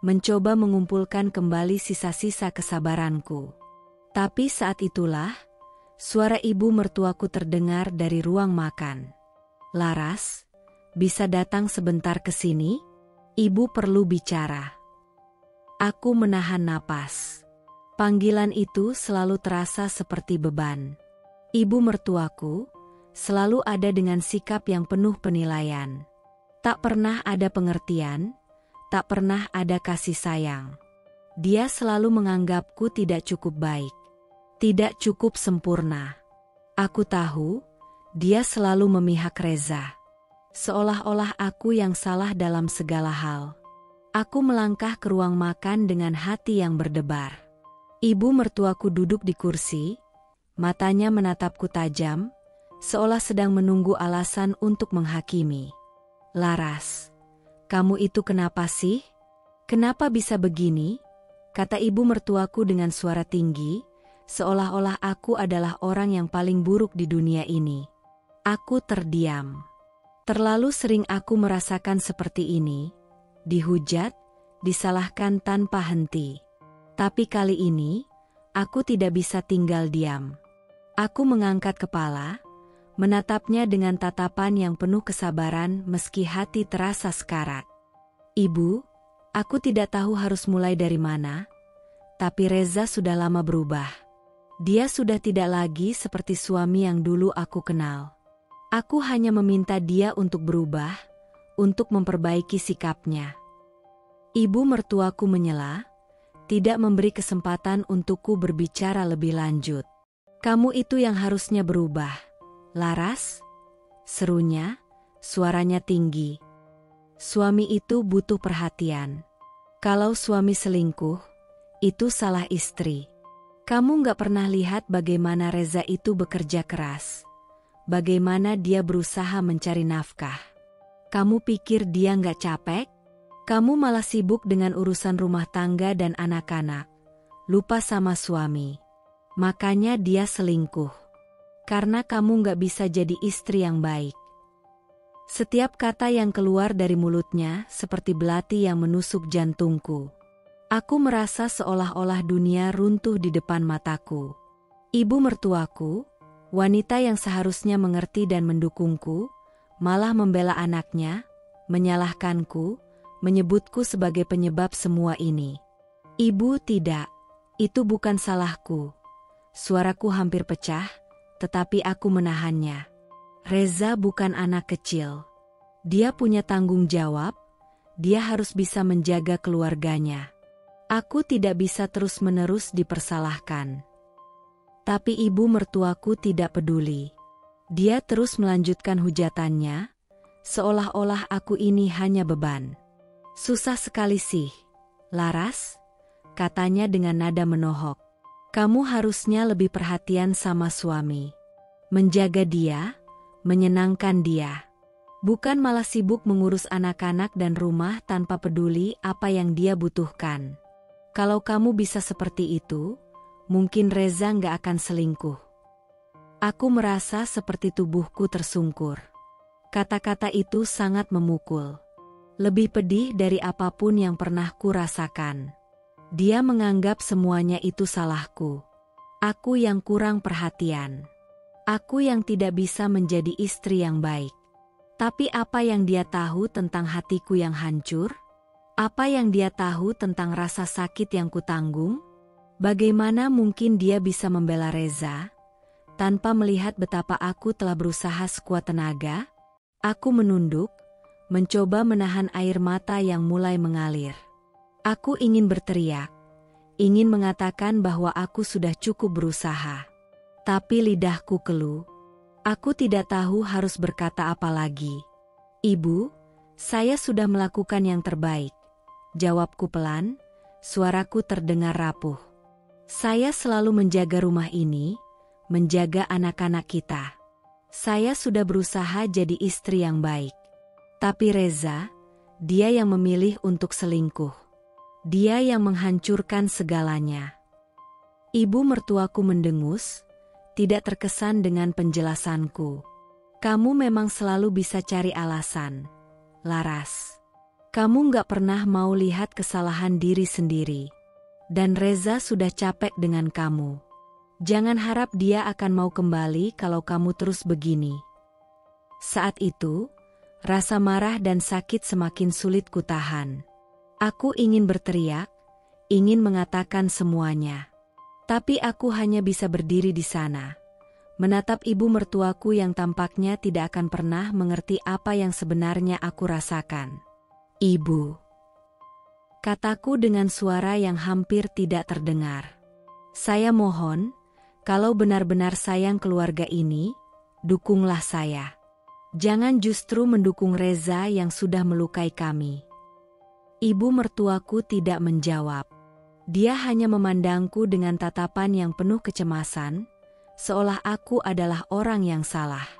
mencoba mengumpulkan kembali sisa-sisa kesabaranku. Tapi saat itulah, suara ibu mertuaku terdengar dari ruang makan. Laras, bisa datang sebentar ke sini? Ibu perlu bicara. Aku menahan napas. Panggilan itu selalu terasa seperti beban. Ibu mertuaku selalu ada dengan sikap yang penuh penilaian. Tak pernah ada pengertian, tak pernah ada kasih sayang. Dia selalu menganggapku tidak cukup baik, tidak cukup sempurna. Aku tahu, dia selalu memihak Reza. Seolah-olah aku yang salah dalam segala hal. Aku melangkah ke ruang makan dengan hati yang berdebar. Ibu mertuaku duduk di kursi, matanya menatapku tajam, seolah sedang menunggu alasan untuk menghakimi. Laras, kamu itu kenapa sih? Kenapa bisa begini? Kata ibu mertuaku dengan suara tinggi, seolah-olah aku adalah orang yang paling buruk di dunia ini. Aku terdiam. Terlalu sering aku merasakan seperti ini. Dihujat, disalahkan tanpa henti. Tapi kali ini, aku tidak bisa tinggal diam. Aku mengangkat kepala, menatapnya dengan tatapan yang penuh kesabaran meski hati terasa sekarat. Ibu, aku tidak tahu harus mulai dari mana, tapi Reza sudah lama berubah. Dia sudah tidak lagi seperti suami yang dulu aku kenal. Aku hanya meminta dia untuk berubah, untuk memperbaiki sikapnya. Ibu mertuaku menyela, tidak memberi kesempatan untukku berbicara lebih lanjut. Kamu itu yang harusnya berubah, Laras? Serunya, suaranya tinggi. Suami itu butuh perhatian. Kalau suami selingkuh, itu salah istri. Kamu gak pernah lihat bagaimana Reza itu bekerja keras. Bagaimana dia berusaha mencari nafkah. Kamu pikir dia gak capek? Kamu malah sibuk dengan urusan rumah tangga dan anak-anak. Lupa sama suami. Makanya dia selingkuh. Karena kamu gak bisa jadi istri yang baik. Setiap kata yang keluar dari mulutnya seperti belati yang menusuk jantungku. Aku merasa seolah-olah dunia runtuh di depan mataku. Ibu mertuaku, wanita yang seharusnya mengerti dan mendukungku, malah membela anaknya, menyalahkanku, menyebutku sebagai penyebab semua ini. Ibu, tidak. Itu bukan salahku. Suaraku hampir pecah, tetapi aku menahannya. Reza bukan anak kecil. Dia punya tanggung jawab, dia harus bisa menjaga keluarganya. Aku tidak bisa terus-menerus dipersalahkan. Tapi ibu mertuaku tidak peduli. Dia terus melanjutkan hujatannya, seolah-olah aku ini hanya beban. Susah sekali sih, Laras, katanya dengan nada menohok. Kamu harusnya lebih perhatian sama suami. Menjaga dia, menyenangkan dia. Bukan malah sibuk mengurus anak-anak dan rumah tanpa peduli apa yang dia butuhkan. Kalau kamu bisa seperti itu, mungkin Reza nggak akan selingkuh. Aku merasa seperti tubuhku tersungkur. Kata-kata itu sangat memukul. Lebih pedih dari apapun yang pernah ku rasakan. Dia menganggap semuanya itu salahku. Aku yang kurang perhatian. Aku yang tidak bisa menjadi istri yang baik. Tapi apa yang dia tahu tentang hatiku yang hancur? Apa yang dia tahu tentang rasa sakit yang kutanggung? Bagaimana mungkin dia bisa membela Reza, tanpa melihat betapa aku telah berusaha sekuat tenaga? Aku menunduk, mencoba menahan air mata yang mulai mengalir. Aku ingin berteriak, ingin mengatakan bahwa aku sudah cukup berusaha. Tapi lidahku keluh. Aku tidak tahu harus berkata apa lagi. Ibu, saya sudah melakukan yang terbaik. Jawabku pelan, suaraku terdengar rapuh. Saya selalu menjaga rumah ini, menjaga anak-anak kita. Saya sudah berusaha jadi istri yang baik. Tapi Reza, dia yang memilih untuk selingkuh. Dia yang menghancurkan segalanya. Ibu mertuaku mendengus, tidak terkesan dengan penjelasanku. Kamu memang selalu bisa cari alasan, Laras. Kamu gak pernah mau lihat kesalahan diri sendiri. Dan Reza sudah capek dengan kamu. Jangan harap dia akan mau kembali kalau kamu terus begini. Saat itu, rasa marah dan sakit semakin sulit kutahan. Aku ingin berteriak, ingin mengatakan semuanya. Tapi aku hanya bisa berdiri di sana, menatap ibu mertuaku yang tampaknya tidak akan pernah mengerti apa yang sebenarnya aku rasakan. Ibu, kataku dengan suara yang hampir tidak terdengar. Saya mohon, kalau benar-benar sayang keluarga ini, dukunglah saya. Jangan justru mendukung Reza yang sudah melukai kami. Ibu mertuaku tidak menjawab. Dia hanya memandangku dengan tatapan yang penuh kecemasan, seolah aku adalah orang yang salah.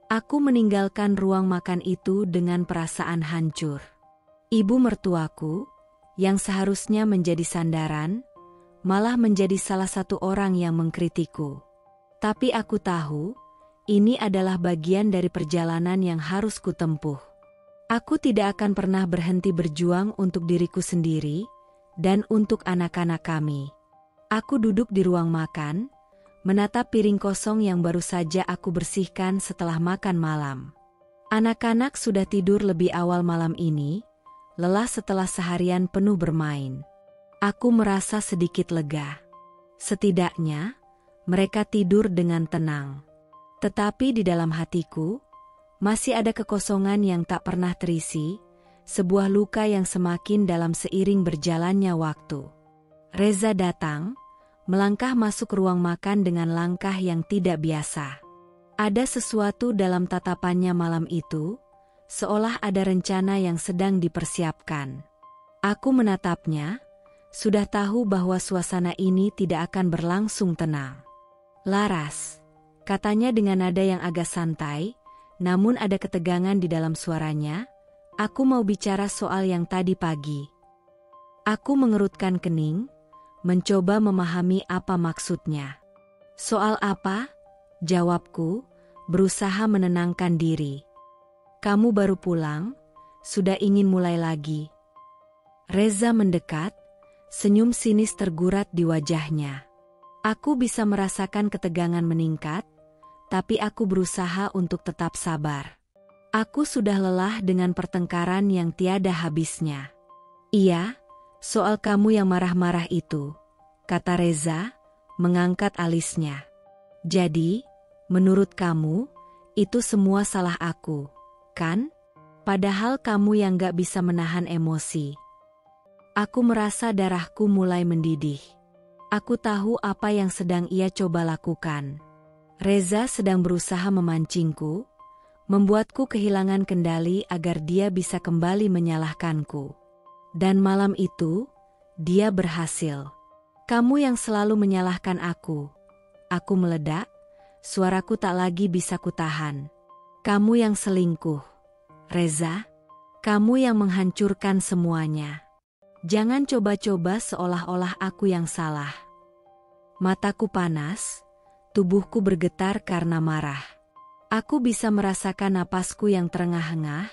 Aku meninggalkan ruang makan itu dengan perasaan hancur. Ibu mertuaku, yang seharusnya menjadi sandaran, malah menjadi salah satu orang yang mengkritikku. Tapi aku tahu, ini adalah bagian dari perjalanan yang harus kutempuh. Aku tidak akan pernah berhenti berjuang untuk diriku sendiri dan untuk anak-anak kami. Aku duduk di ruang makan, menatap piring kosong yang baru saja aku bersihkan setelah makan malam. Anak-anak sudah tidur lebih awal malam ini, lelah setelah seharian penuh bermain. Aku merasa sedikit lega. Setidaknya, mereka tidur dengan tenang. Tetapi di dalam hatiku, masih ada kekosongan yang tak pernah terisi, sebuah luka yang semakin dalam seiring berjalannya waktu. Reza datang, melangkah masuk ruang makan dengan langkah yang tidak biasa. Ada sesuatu dalam tatapannya malam itu, seolah ada rencana yang sedang dipersiapkan. Aku menatapnya, sudah tahu bahwa suasana ini tidak akan berlangsung tenang. "Laras," katanya dengan nada yang agak santai, namun ada ketegangan di dalam suaranya, "aku mau bicara soal yang tadi pagi." Aku mengerutkan kening, mencoba memahami apa maksudnya. "Soal apa?" jawabku, berusaha menenangkan diri. "Kamu baru pulang, sudah ingin mulai lagi." Reza mendekat, senyum sinis tergurat di wajahnya. Aku bisa merasakan ketegangan meningkat, tapi aku berusaha untuk tetap sabar. Aku sudah lelah dengan pertengkaran yang tiada habisnya. "Iya, soal kamu yang marah-marah itu," kata Reza, mengangkat alisnya. "Jadi, menurut kamu, itu semua salah aku, kan? Padahal kamu yang gak bisa menahan emosi." Aku merasa darahku mulai mendidih. Aku tahu apa yang sedang ia coba lakukan. Reza sedang berusaha memancingku, membuatku kehilangan kendali agar dia bisa kembali menyalahkanku. Dan malam itu, dia berhasil. "Kamu yang selalu menyalahkan aku." Aku meledak, suaraku tak lagi bisa kutahan. "Kamu yang selingkuh, Reza. Kamu yang menghancurkan semuanya. Jangan coba-coba seolah-olah aku yang salah." Mataku panas, tubuhku bergetar karena marah. Aku bisa merasakan napasku yang terengah-engah,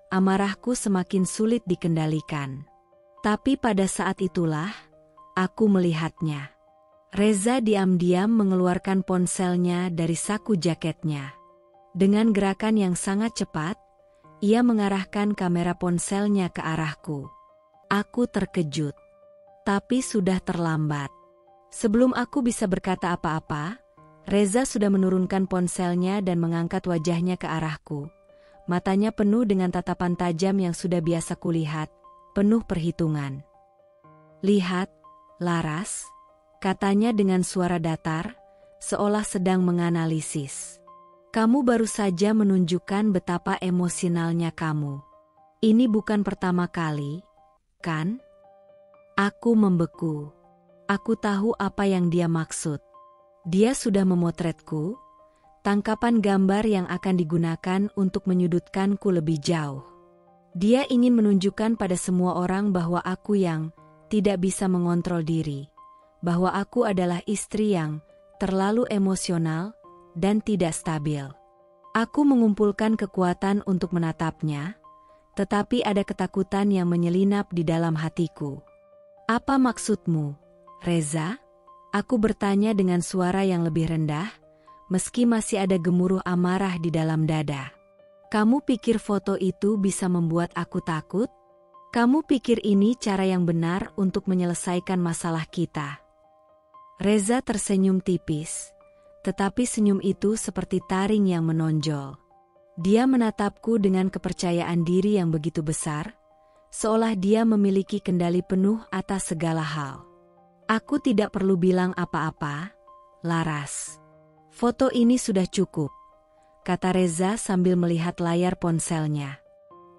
amarahku semakin sulit dikendalikan. Tapi pada saat itulah, aku melihatnya. Reza diam-diam mengeluarkan ponselnya dari saku jaketnya. Dengan gerakan yang sangat cepat, ia mengarahkan kamera ponselnya ke arahku. Aku terkejut, tapi sudah terlambat. Sebelum aku bisa berkata apa-apa, Reza sudah menurunkan ponselnya dan mengangkat wajahnya ke arahku. Matanya penuh dengan tatapan tajam yang sudah biasa kulihat, penuh perhitungan. "Lihat, Laras," katanya dengan suara datar, seolah sedang menganalisis. "Kamu baru saja menunjukkan betapa emosionalnya kamu. Ini bukan pertama kali, kan?" Aku membeku. Aku tahu apa yang dia maksud. Dia sudah memotretku, tangkapan gambar yang akan digunakan untuk menyudutkanku lebih jauh. Dia ingin menunjukkan pada semua orang bahwa aku yang tidak bisa mengontrol diri, bahwa aku adalah istri yang terlalu emosional dan tidak stabil. Aku mengumpulkan kekuatan untuk menatapnya, tetapi ada ketakutan yang menyelinap di dalam hatiku. "Apa maksudmu, Reza?" Aku bertanya dengan suara yang lebih rendah, meski masih ada gemuruh amarah di dalam dada. "Kamu pikir foto itu bisa membuat aku takut? Kamu pikir ini cara yang benar untuk menyelesaikan masalah kita?" Reza tersenyum tipis, tetapi senyum itu seperti taring yang menonjol. Dia menatapku dengan kepercayaan diri yang begitu besar, seolah dia memiliki kendali penuh atas segala hal. "Aku tidak perlu bilang apa-apa, Laras. Foto ini sudah cukup," kata Reza sambil melihat layar ponselnya.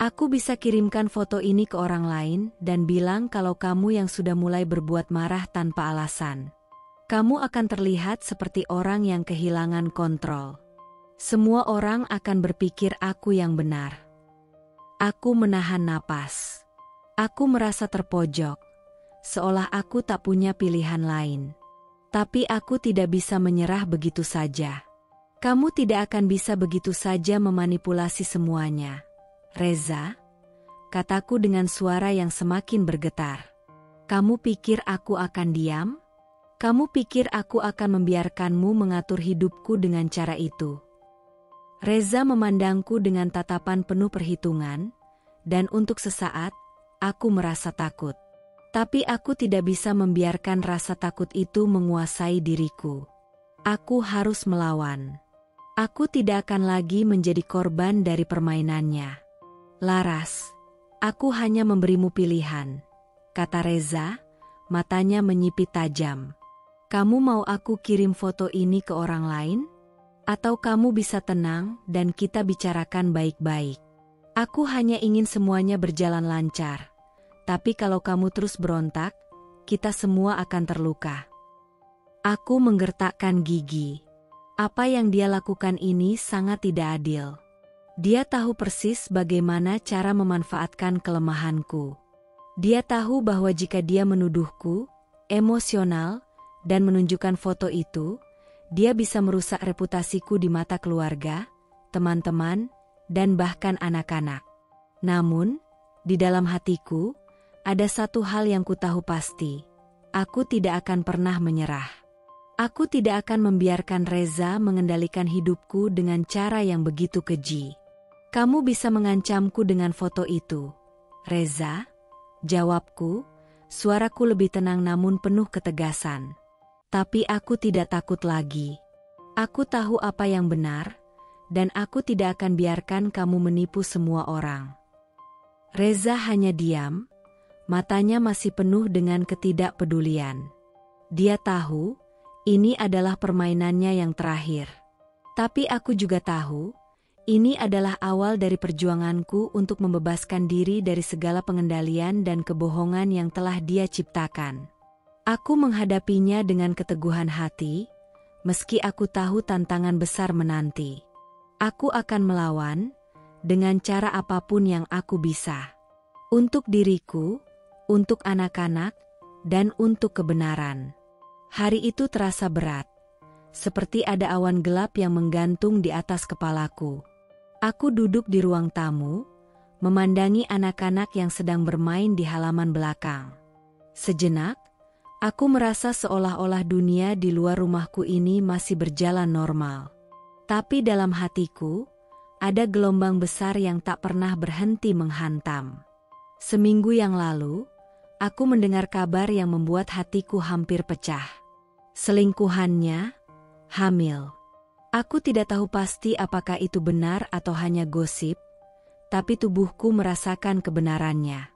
"Aku bisa kirimkan foto ini ke orang lain dan bilang kalau kamu yang sudah mulai berbuat marah tanpa alasan. Kamu akan terlihat seperti orang yang kehilangan kontrol. Semua orang akan berpikir aku yang benar." Aku menahan napas. Aku merasa terpojok, seolah aku tak punya pilihan lain. Tapi aku tidak bisa menyerah begitu saja. "Kamu tidak akan bisa begitu saja memanipulasi semuanya, Reza, kataku dengan suara yang semakin bergetar. Kamu pikir aku akan diam? Kamu pikir aku akan membiarkanmu mengatur hidupku dengan cara itu? Reza memandangku dengan tatapan penuh perhitungan, dan untuk sesaat, aku merasa takut. Tapi aku tidak bisa membiarkan rasa takut itu menguasai diriku. Aku harus melawan. Aku tidak akan lagi menjadi korban dari permainannya. Laras, aku hanya memberimu pilihan, kata Reza, matanya menyipit tajam. Kamu mau aku kirim foto ini ke orang lain? Atau kamu bisa tenang dan kita bicarakan baik-baik? Aku hanya ingin semuanya berjalan lancar. Tapi kalau kamu terus berontak, kita semua akan terluka. Aku menggertakkan gigi. Apa yang dia lakukan ini sangat tidak adil. Dia tahu persis bagaimana cara memanfaatkan kelemahanku. Dia tahu bahwa jika dia menuduhku, emosional, dan menunjukkan foto itu, dia bisa merusak reputasiku di mata keluarga, teman-teman, dan bahkan anak-anak. Namun, di dalam hatiku, ada satu hal yang kutahu pasti. Aku tidak akan pernah menyerah. Aku tidak akan membiarkan Reza mengendalikan hidupku dengan cara yang begitu keji. Kamu bisa mengancamku dengan foto itu, Reza? Jawabku, suaraku lebih tenang namun penuh ketegasan. Tapi aku tidak takut lagi. Aku tahu apa yang benar, dan aku tidak akan biarkan kamu menipu semua orang. Reza hanya diam, matanya masih penuh dengan ketidakpedulian. Dia tahu, ini adalah permainannya yang terakhir. Tapi aku juga tahu, ini adalah awal dari perjuanganku untuk membebaskan diri dari segala pengendalian dan kebohongan yang telah dia ciptakan. Aku menghadapinya dengan keteguhan hati, meski aku tahu tantangan besar menanti. Aku akan melawan, dengan cara apapun yang aku bisa. Untuk diriku, untuk anak-anak, dan untuk kebenaran. Hari itu terasa berat, seperti ada awan gelap yang menggantung di atas kepalaku. Aku duduk di ruang tamu, memandangi anak-anak yang sedang bermain di halaman belakang. Sejenak, aku merasa seolah-olah dunia di luar rumahku ini masih berjalan normal. Tapi dalam hatiku, ada gelombang besar yang tak pernah berhenti menghantam. Seminggu yang lalu, aku mendengar kabar yang membuat hatiku hampir pecah. Selingkuhannya hamil. Aku tidak tahu pasti apakah itu benar atau hanya gosip, tapi tubuhku merasakan kebenarannya.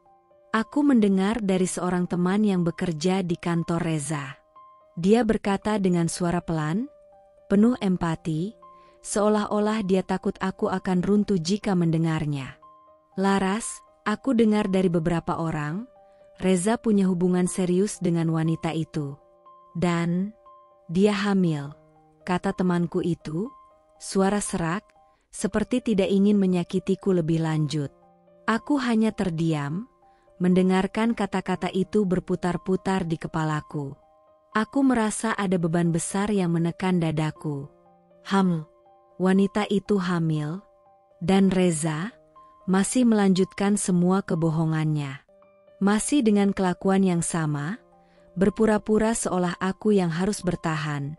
Aku mendengar dari seorang teman yang bekerja di kantor Reza. Dia berkata dengan suara pelan, penuh empati, seolah-olah dia takut aku akan runtuh jika mendengarnya. Laras, aku dengar dari beberapa orang, Reza punya hubungan serius dengan wanita itu. Dan dia hamil. Kata temanku itu, suara serak, seperti tidak ingin menyakitiku lebih lanjut. Aku hanya terdiam, mendengarkan kata-kata itu berputar-putar di kepalaku. Aku merasa ada beban besar yang menekan dadaku. Wanita itu hamil, dan Reza masih melanjutkan semua kebohongannya. Masih dengan kelakuan yang sama, berpura-pura seolah aku yang harus bertahan.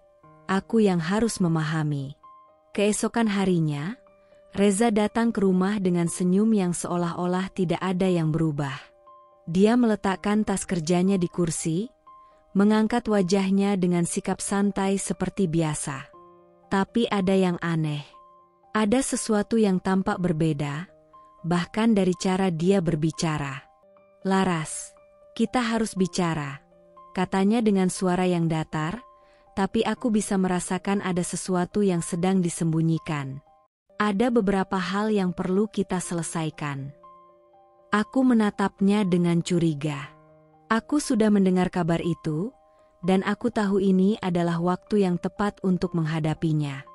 Aku yang harus memahami. Keesokan harinya, Reza datang ke rumah dengan senyum yang seolah-olah tidak ada yang berubah. Dia meletakkan tas kerjanya di kursi, mengangkat wajahnya dengan sikap santai seperti biasa. Tapi ada yang aneh. Ada sesuatu yang tampak berbeda, bahkan dari cara dia berbicara. Laras, kita harus bicara, katanya dengan suara yang datar, tapi aku bisa merasakan ada sesuatu yang sedang disembunyikan. Ada beberapa hal yang perlu kita selesaikan. Aku menatapnya dengan curiga. Aku sudah mendengar kabar itu, dan aku tahu ini adalah waktu yang tepat untuk menghadapinya.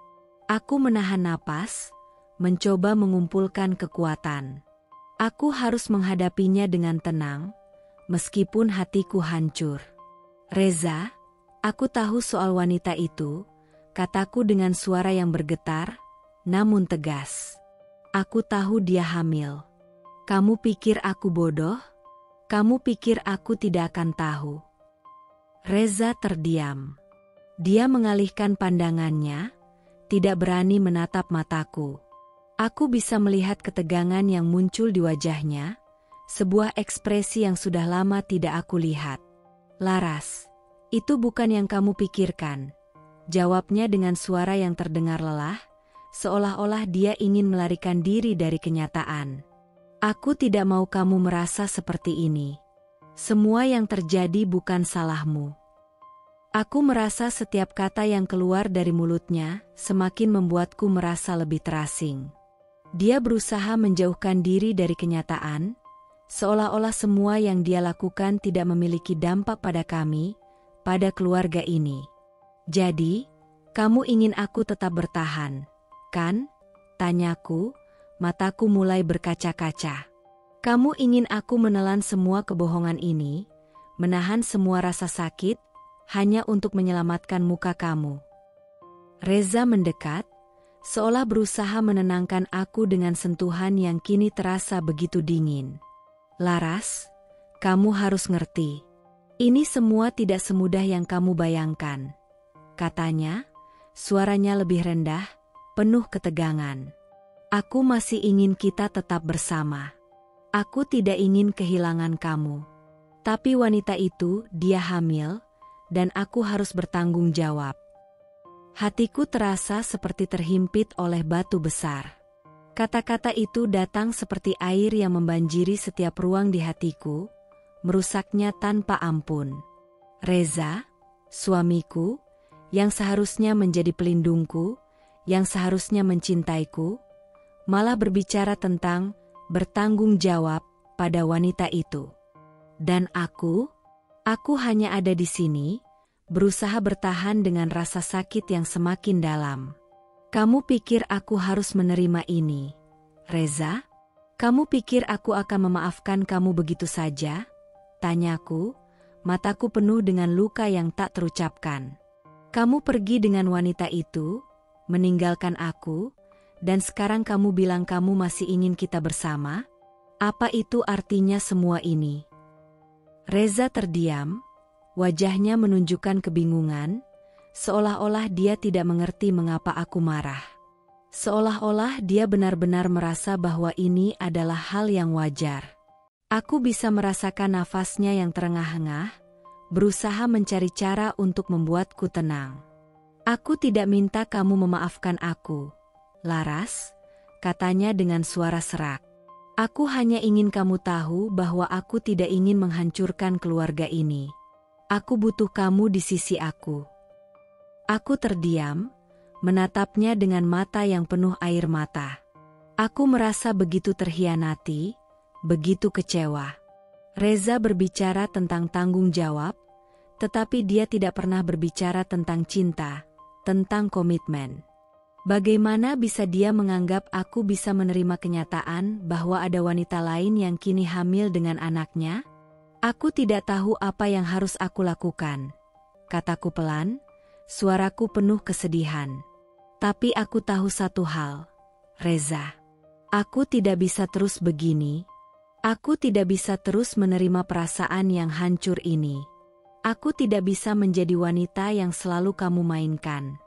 Aku menahan napas, mencoba mengumpulkan kekuatan. Aku harus menghadapinya dengan tenang, meskipun hatiku hancur. Reza, aku tahu soal wanita itu, kataku dengan suara yang bergetar, namun tegas. Aku tahu dia hamil. Kamu pikir aku bodoh? Kamu pikir aku tidak akan tahu? Reza terdiam. Dia mengalihkan pandangannya, tidak berani menatap mataku. Aku bisa melihat ketegangan yang muncul di wajahnya, sebuah ekspresi yang sudah lama tidak aku lihat. Laras, itu bukan yang kamu pikirkan, jawabnya dengan suara yang terdengar lelah, seolah-olah dia ingin melarikan diri dari kenyataan. Aku tidak mau kamu merasa seperti ini. Semua yang terjadi bukan salahmu. Aku merasa setiap kata yang keluar dari mulutnya semakin membuatku merasa lebih terasing. Dia berusaha menjauhkan diri dari kenyataan, seolah-olah semua yang dia lakukan tidak memiliki dampak pada kami, pada keluarga ini. Jadi, kamu ingin aku tetap bertahan, kan? Tanyaku, mataku mulai berkaca-kaca. Kamu ingin aku menelan semua kebohongan ini, menahan semua rasa sakit, hanya untuk menyelamatkan muka kamu. Reza mendekat, seolah berusaha menenangkan aku dengan sentuhan yang kini terasa begitu dingin. Laras, kamu harus ngerti. Ini semua tidak semudah yang kamu bayangkan. Katanya, suaranya lebih rendah, penuh ketegangan. Aku masih ingin kita tetap bersama. Aku tidak ingin kehilangan kamu. Tapi wanita itu, dia hamil, dan aku harus bertanggung jawab. Hatiku terasa seperti terhimpit oleh batu besar. Kata-kata itu datang seperti air yang membanjiri setiap ruang di hatiku, merusaknya tanpa ampun. Reza, suamiku, yang seharusnya menjadi pelindungku, yang seharusnya mencintaiku, malah berbicara tentang bertanggung jawab pada wanita itu. Dan aku hanya ada di sini, berusaha bertahan dengan rasa sakit yang semakin dalam. Kamu pikir aku harus menerima ini, Reza? Kamu pikir aku akan memaafkan kamu begitu saja? Tanyaku, mataku penuh dengan luka yang tak terucapkan. Kamu pergi dengan wanita itu, meninggalkan aku, dan sekarang kamu bilang kamu masih ingin kita bersama? Apa itu artinya semua ini? Reza terdiam, wajahnya menunjukkan kebingungan, seolah-olah dia tidak mengerti mengapa aku marah. Seolah-olah dia benar-benar merasa bahwa ini adalah hal yang wajar. Aku bisa merasakan nafasnya yang terengah-engah, berusaha mencari cara untuk membuatku tenang. Aku tidak minta kamu memaafkan aku, Laras, katanya dengan suara serak. Aku hanya ingin kamu tahu bahwa aku tidak ingin menghancurkan keluarga ini. Aku butuh kamu di sisi aku. Aku terdiam, menatapnya dengan mata yang penuh air mata. Aku merasa begitu terhianati, begitu kecewa. Reza berbicara tentang tanggung jawab, tetapi dia tidak pernah berbicara tentang cinta, tentang komitmen. Bagaimana bisa dia menganggap aku bisa menerima kenyataan bahwa ada wanita lain yang kini hamil dengan anaknya? Aku tidak tahu apa yang harus aku lakukan. Kataku pelan, suaraku penuh kesedihan. Tapi aku tahu satu hal, Reza. Aku tidak bisa terus begini. Aku tidak bisa terus menerima perasaan yang hancur ini. Aku tidak bisa menjadi wanita yang selalu kamu mainkan.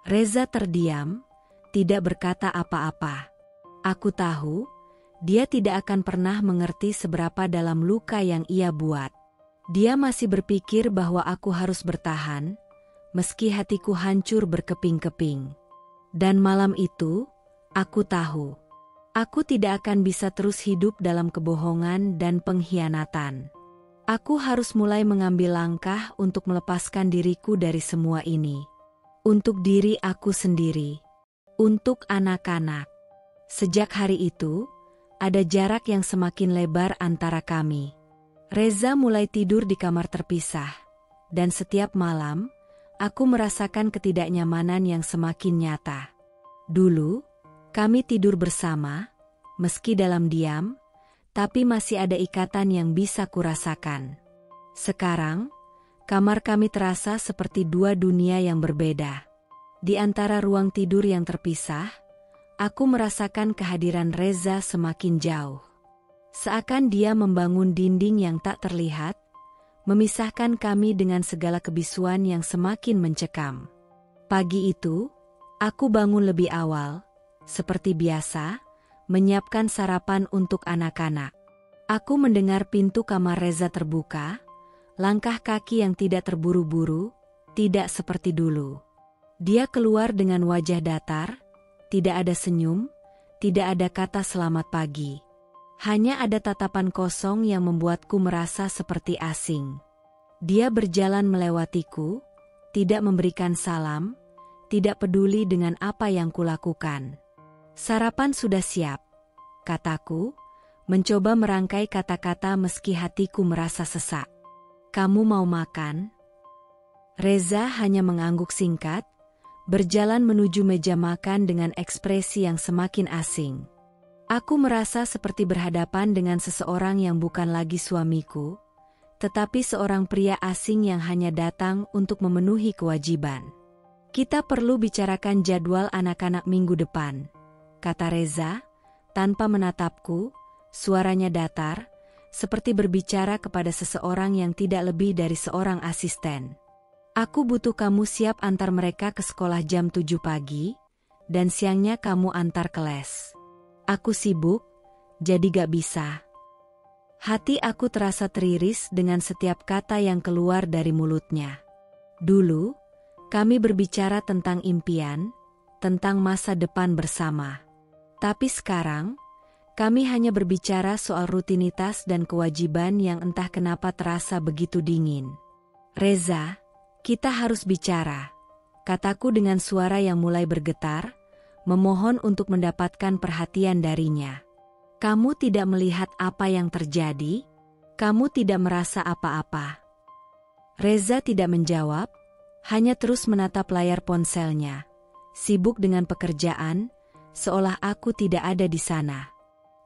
Reza terdiam, tidak berkata apa-apa. Aku tahu, dia tidak akan pernah mengerti seberapa dalam luka yang ia buat. Dia masih berpikir bahwa aku harus bertahan, meski hatiku hancur berkeping-keping. Dan malam itu, aku tahu, aku tidak akan bisa terus hidup dalam kebohongan dan pengkhianatan. Aku harus mulai mengambil langkah untuk melepaskan diriku dari semua ini. Untuk diri aku sendiri. Untuk anak-anak. Sejak hari itu, ada jarak yang semakin lebar antara kami. Reza mulai tidur di kamar terpisah. Dan setiap malam, aku merasakan ketidaknyamanan yang semakin nyata. Dulu, kami tidur bersama, meski dalam diam, tapi masih ada ikatan yang bisa kurasakan. Sekarang, kamar kami terasa seperti dua dunia yang berbeda. Di antara ruang tidur yang terpisah, aku merasakan kehadiran Reza semakin jauh. Seakan dia membangun dinding yang tak terlihat, memisahkan kami dengan segala kebisuan yang semakin mencekam. Pagi itu, aku bangun lebih awal, seperti biasa, menyiapkan sarapan untuk anak-anak. Aku mendengar pintu kamar Reza terbuka, langkah kaki yang tidak terburu-buru, tidak seperti dulu. Dia keluar dengan wajah datar, tidak ada senyum, tidak ada kata selamat pagi. Hanya ada tatapan kosong yang membuatku merasa seperti asing. Dia berjalan melewatiku, tidak memberikan salam, tidak peduli dengan apa yang kulakukan. Sarapan sudah siap, kataku, mencoba merangkai kata-kata meski hatiku merasa sesak. Kamu mau makan? Reza hanya mengangguk singkat, berjalan menuju meja makan dengan ekspresi yang semakin asing. Aku merasa seperti berhadapan dengan seseorang yang bukan lagi suamiku, tetapi seorang pria asing yang hanya datang untuk memenuhi kewajiban. Kita perlu bicarakan jadwal anak-anak minggu depan, kata Reza, tanpa menatapku, suaranya datar, seperti berbicara kepada seseorang yang tidak lebih dari seorang asisten. Aku butuh kamu siap antar mereka ke sekolah jam 7 pagi, dan siangnya kamu antar ke les. Aku sibuk, jadi gak bisa. Hati aku terasa teriris dengan setiap kata yang keluar dari mulutnya. Dulu, kami berbicara tentang impian, tentang masa depan bersama. Tapi sekarang, kami hanya berbicara soal rutinitas dan kewajiban yang entah kenapa terasa begitu dingin. Reza, kita harus bicara, kataku dengan suara yang mulai bergetar, memohon untuk mendapatkan perhatian darinya. Kamu tidak melihat apa yang terjadi? Kamu tidak merasa apa-apa? Reza tidak menjawab, hanya terus menatap layar ponselnya, sibuk dengan pekerjaan, seolah aku tidak ada di sana.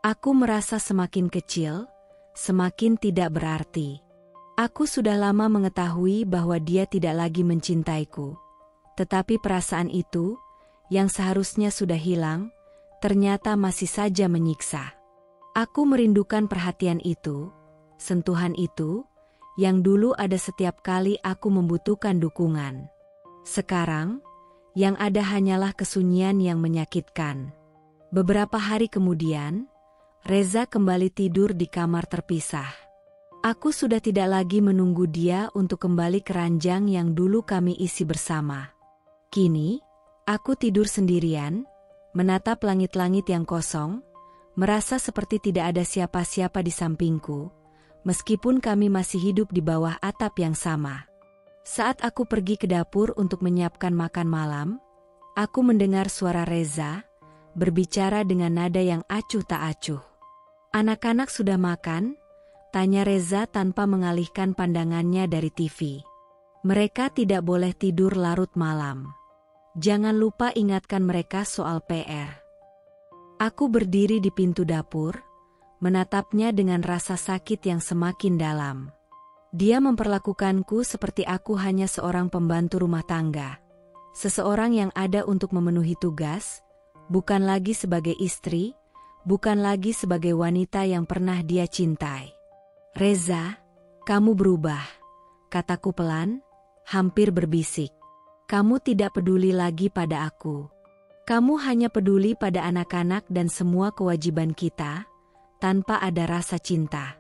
Aku merasa semakin kecil, semakin tidak berarti. Aku sudah lama mengetahui bahwa dia tidak lagi mencintaiku, tetapi perasaan itu, yang seharusnya sudah hilang, ternyata masih saja menyiksa. Aku merindukan perhatian itu, sentuhan itu, yang dulu ada setiap kali aku membutuhkan dukungan. Sekarang, yang ada hanyalah kesunyian yang menyakitkan. Beberapa hari kemudian, Reza kembali tidur di kamar terpisah. Aku sudah tidak lagi menunggu dia untuk kembali ke ranjang yang dulu kami isi bersama. Kini, aku tidur sendirian, menatap langit-langit yang kosong, merasa seperti tidak ada siapa-siapa di sampingku, meskipun kami masih hidup di bawah atap yang sama. Saat aku pergi ke dapur untuk menyiapkan makan malam, aku mendengar suara Reza, berbicara dengan nada yang acuh tak acuh. Anak-anak sudah makan? Tanya Reza tanpa mengalihkan pandangannya dari TV. Mereka tidak boleh tidur larut malam. Jangan lupa ingatkan mereka soal PR. Aku berdiri di pintu dapur, menatapnya dengan rasa sakit yang semakin dalam. Dia memperlakukanku seperti aku hanya seorang pembantu rumah tangga. Seseorang yang ada untuk memenuhi tugas, bukan lagi sebagai istri, bukan lagi sebagai wanita yang pernah dia cintai. Reza, kamu berubah, kataku pelan, hampir berbisik. Kamu tidak peduli lagi pada aku. Kamu hanya peduli pada anak-anak dan semua kewajiban kita, tanpa ada rasa cinta.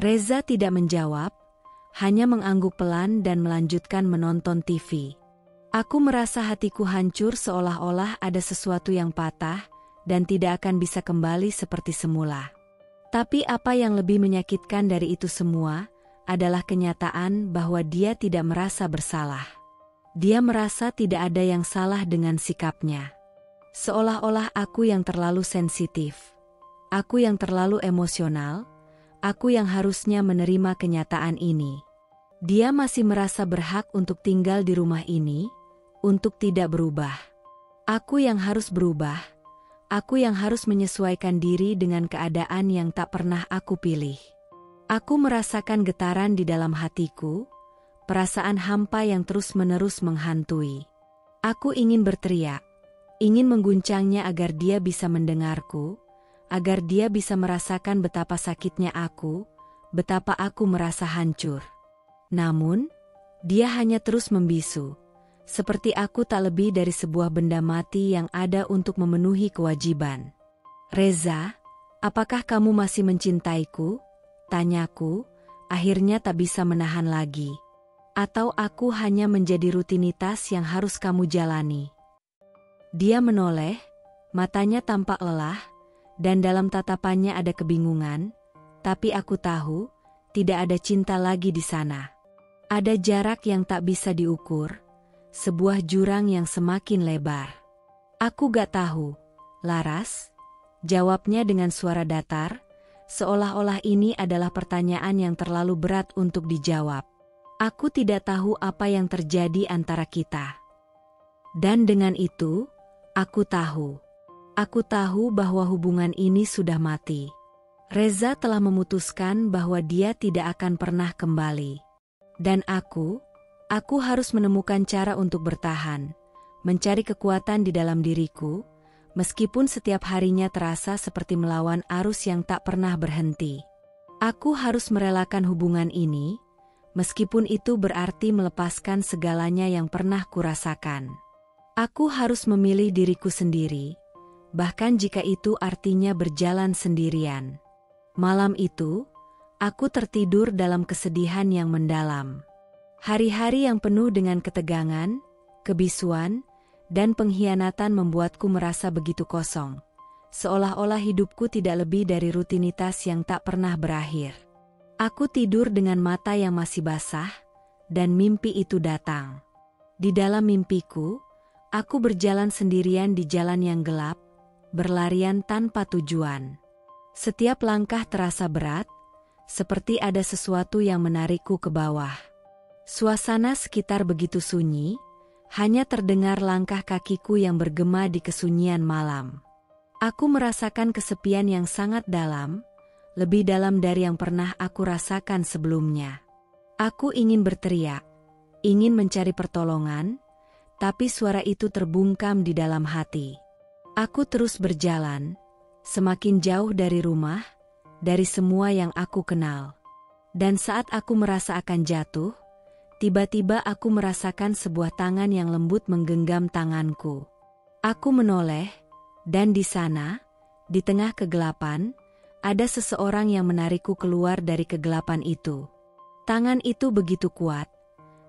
Reza tidak menjawab, hanya mengangguk pelan dan melanjutkan menonton TV. Aku merasa hatiku hancur seolah-olah ada sesuatu yang patah, dan tidak akan bisa kembali seperti semula. Tapi apa yang lebih menyakitkan dari itu semua, adalah kenyataan bahwa dia tidak merasa bersalah. Dia merasa tidak ada yang salah dengan sikapnya. Seolah-olah aku yang terlalu sensitif. Aku yang terlalu emosional. Aku yang harusnya menerima kenyataan ini. Dia masih merasa berhak untuk tinggal di rumah ini, untuk tidak berubah. Aku yang harus berubah. Aku yang harus menyesuaikan diri dengan keadaan yang tak pernah aku pilih. Aku merasakan getaran di dalam hatiku, perasaan hampa yang terus-menerus menghantui. Aku ingin berteriak, ingin mengguncangnya agar dia bisa mendengarku, agar dia bisa merasakan betapa sakitnya aku, betapa aku merasa hancur. Namun, dia hanya terus membisu, seperti aku tak lebih dari sebuah benda mati yang ada untuk memenuhi kewajiban. "Reza, apakah kamu masih mencintaiku?" tanyaku, akhirnya tak bisa menahan lagi. "Atau aku hanya menjadi rutinitas yang harus kamu jalani?" Dia menoleh, matanya tampak lelah, dan dalam tatapannya ada kebingungan, tapi aku tahu, tidak ada cinta lagi di sana. Ada jarak yang tak bisa diukur, sebuah jurang yang semakin lebar. "Aku gak tahu, Laras," jawabnya dengan suara datar, seolah-olah ini adalah pertanyaan yang terlalu berat untuk dijawab. "Aku tidak tahu apa yang terjadi antara kita. Dan dengan itu, aku tahu. Aku tahu bahwa hubungan ini sudah mati. Reza telah memutuskan bahwa dia tidak akan pernah kembali. Dan aku harus menemukan cara untuk bertahan, mencari kekuatan di dalam diriku, meskipun setiap harinya terasa seperti melawan arus yang tak pernah berhenti. Aku harus merelakan hubungan ini, meskipun itu berarti melepaskan segalanya yang pernah kurasakan. Aku harus memilih diriku sendiri, bahkan jika itu artinya berjalan sendirian." Malam itu, aku tertidur dalam kesedihan yang mendalam. Hari-hari yang penuh dengan ketegangan, kebisuan, dan pengkhianatan membuatku merasa begitu kosong, seolah-olah hidupku tidak lebih dari rutinitas yang tak pernah berakhir. Aku tidur dengan mata yang masih basah, dan mimpi itu datang. Di dalam mimpiku, aku berjalan sendirian di jalan yang gelap, berlarian tanpa tujuan. Setiap langkah terasa berat, seperti ada sesuatu yang menarikku ke bawah. Suasana sekitar begitu sunyi, hanya terdengar langkah kakiku yang bergema di kesunyian malam. Aku merasakan kesepian yang sangat dalam, lebih dalam dari yang pernah aku rasakan sebelumnya. Aku ingin berteriak, ingin mencari pertolongan, tapi suara itu terbungkam di dalam hati. Aku terus berjalan, semakin jauh dari rumah, dari semua yang aku kenal. Dan saat aku merasa akan jatuh, tiba-tiba aku merasakan sebuah tangan yang lembut menggenggam tanganku. Aku menoleh, dan di sana, di tengah kegelapan, ada seseorang yang menarikku keluar dari kegelapan itu. Tangan itu begitu kuat,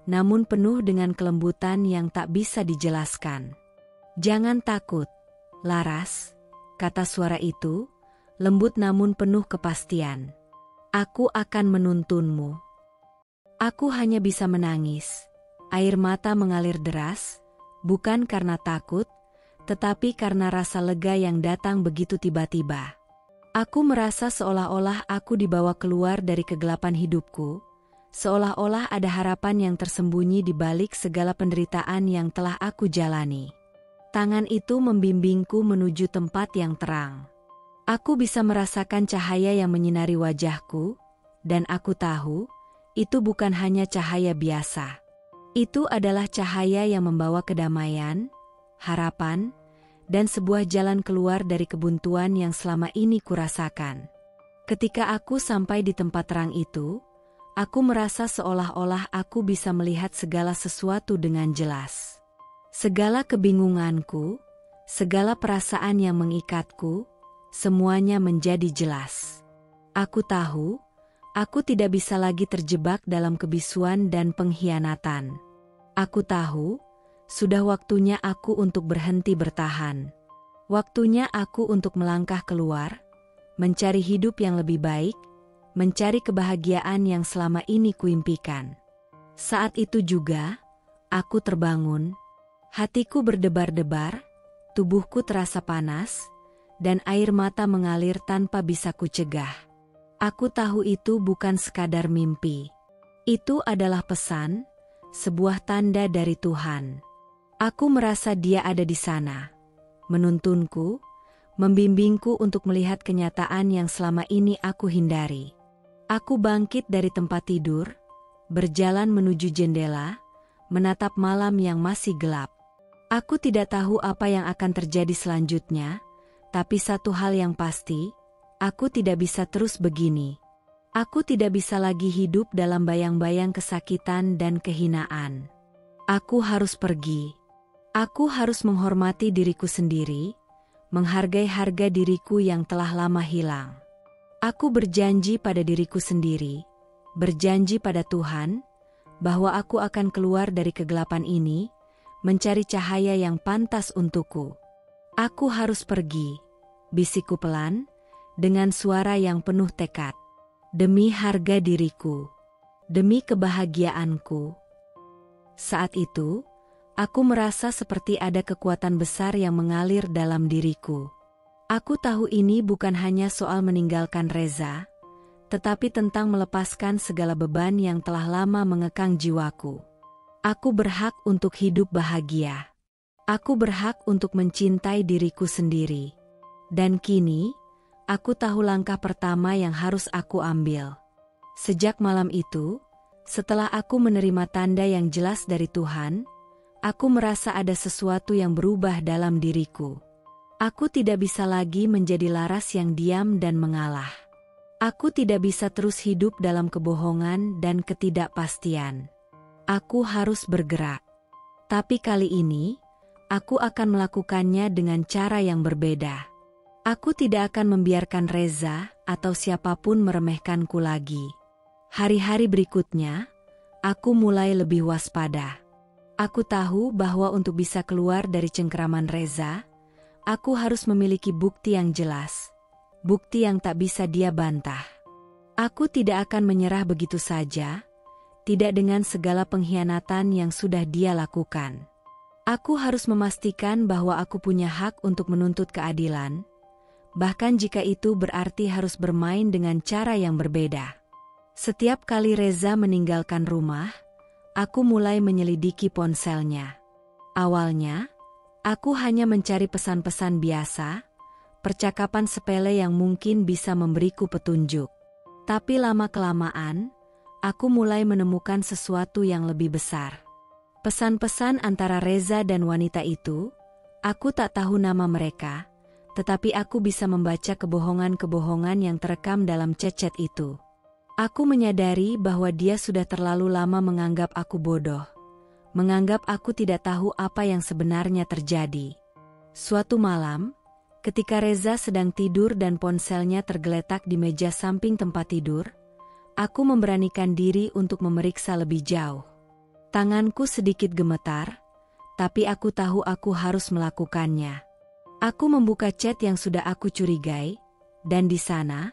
namun penuh dengan kelembutan yang tak bisa dijelaskan. "Jangan takut, Laras," kata suara itu, lembut namun penuh kepastian. "Aku akan menuntunmu." Aku hanya bisa menangis. Air mata mengalir deras, bukan karena takut, tetapi karena rasa lega yang datang begitu tiba-tiba. Aku merasa seolah-olah aku dibawa keluar dari kegelapan hidupku, seolah-olah ada harapan yang tersembunyi di balik segala penderitaan yang telah aku jalani. Tangan itu membimbingku menuju tempat yang terang. Aku bisa merasakan cahaya yang menyinari wajahku, dan aku tahu, itu bukan hanya cahaya biasa. Itu adalah cahaya yang membawa kedamaian, harapan, dan sebuah jalan keluar dari kebuntuan yang selama ini kurasakan. Ketika aku sampai di tempat terang itu, aku merasa seolah-olah aku bisa melihat segala sesuatu dengan jelas. Segala kebingunganku, segala perasaan yang mengikatku, semuanya menjadi jelas. Aku tahu, aku tidak bisa lagi terjebak dalam kebisuan dan pengkhianatan. Aku tahu, sudah waktunya aku untuk berhenti bertahan. Waktunya aku untuk melangkah keluar, mencari hidup yang lebih baik, mencari kebahagiaan yang selama ini kuimpikan. Saat itu juga, aku terbangun, hatiku berdebar-debar, tubuhku terasa panas, dan air mata mengalir tanpa bisa kucegah. Aku tahu itu bukan sekadar mimpi. Itu adalah pesan, sebuah tanda dari Tuhan. Aku merasa Dia ada di sana, menuntunku, membimbingku untuk melihat kenyataan yang selama ini aku hindari. Aku bangkit dari tempat tidur, berjalan menuju jendela, menatap malam yang masih gelap. Aku tidak tahu apa yang akan terjadi selanjutnya, Tapi satu hal yang pasti, aku tidak bisa terus begini. Aku tidak bisa lagi hidup dalam bayang-bayang kesakitan dan kehinaan. Aku harus pergi. Aku harus menghormati diriku sendiri, menghargai harga diriku yang telah lama hilang. Aku berjanji pada diriku sendiri, berjanji pada Tuhan, bahwa aku akan keluar dari kegelapan ini, mencari cahaya yang pantas untukku. Aku harus pergi, bisikku pelan, dengan suara yang penuh tekad. Demi harga diriku, demi kebahagiaanku. Saat itu, aku merasa seperti ada kekuatan besar yang mengalir dalam diriku. Aku tahu ini bukan hanya soal meninggalkan Reza, tetapi tentang melepaskan segala beban yang telah lama mengekang jiwaku. Aku berhak untuk hidup bahagia. Aku berhak untuk mencintai diriku sendiri. Dan kini, aku tahu langkah pertama yang harus aku ambil. Sejak malam itu, setelah aku menerima tanda yang jelas dari Tuhan, aku merasa ada sesuatu yang berubah dalam diriku. Aku tidak bisa lagi menjadi laras yang diam dan mengalah. Aku tidak bisa terus hidup dalam kebohongan dan ketidakpastian. Aku harus bergerak. Tapi kali ini, aku akan melakukannya dengan cara yang berbeda. Aku tidak akan membiarkan Reza atau siapapun meremehkanku lagi. Hari-hari berikutnya, aku mulai lebih waspada. Aku tahu bahwa untuk bisa keluar dari cengkeraman Reza, aku harus memiliki bukti yang jelas. Bukti yang tak bisa dia bantah. Aku tidak akan menyerah begitu saja, tidak dengan segala pengkhianatan yang sudah dia lakukan. Aku harus memastikan bahwa aku punya hak untuk menuntut keadilan, bahkan jika itu berarti harus bermain dengan cara yang berbeda. Setiap kali Reza meninggalkan rumah, aku mulai menyelidiki ponselnya. Awalnya, aku hanya mencari pesan-pesan biasa, percakapan sepele yang mungkin bisa memberiku petunjuk. Tapi lama-kelamaan, aku mulai menemukan sesuatu yang lebih besar. Pesan-pesan antara Reza dan wanita itu, aku tak tahu nama mereka, tetapi aku bisa membaca kebohongan-kebohongan yang terekam dalam chat-chat itu. Aku menyadari bahwa dia sudah terlalu lama menganggap aku bodoh, menganggap aku tidak tahu apa yang sebenarnya terjadi. Suatu malam, ketika Reza sedang tidur dan ponselnya tergeletak di meja samping tempat tidur, aku memberanikan diri untuk memeriksa lebih jauh. Tanganku sedikit gemetar, tapi aku tahu aku harus melakukannya. Aku membuka chat yang sudah aku curigai, dan di sana,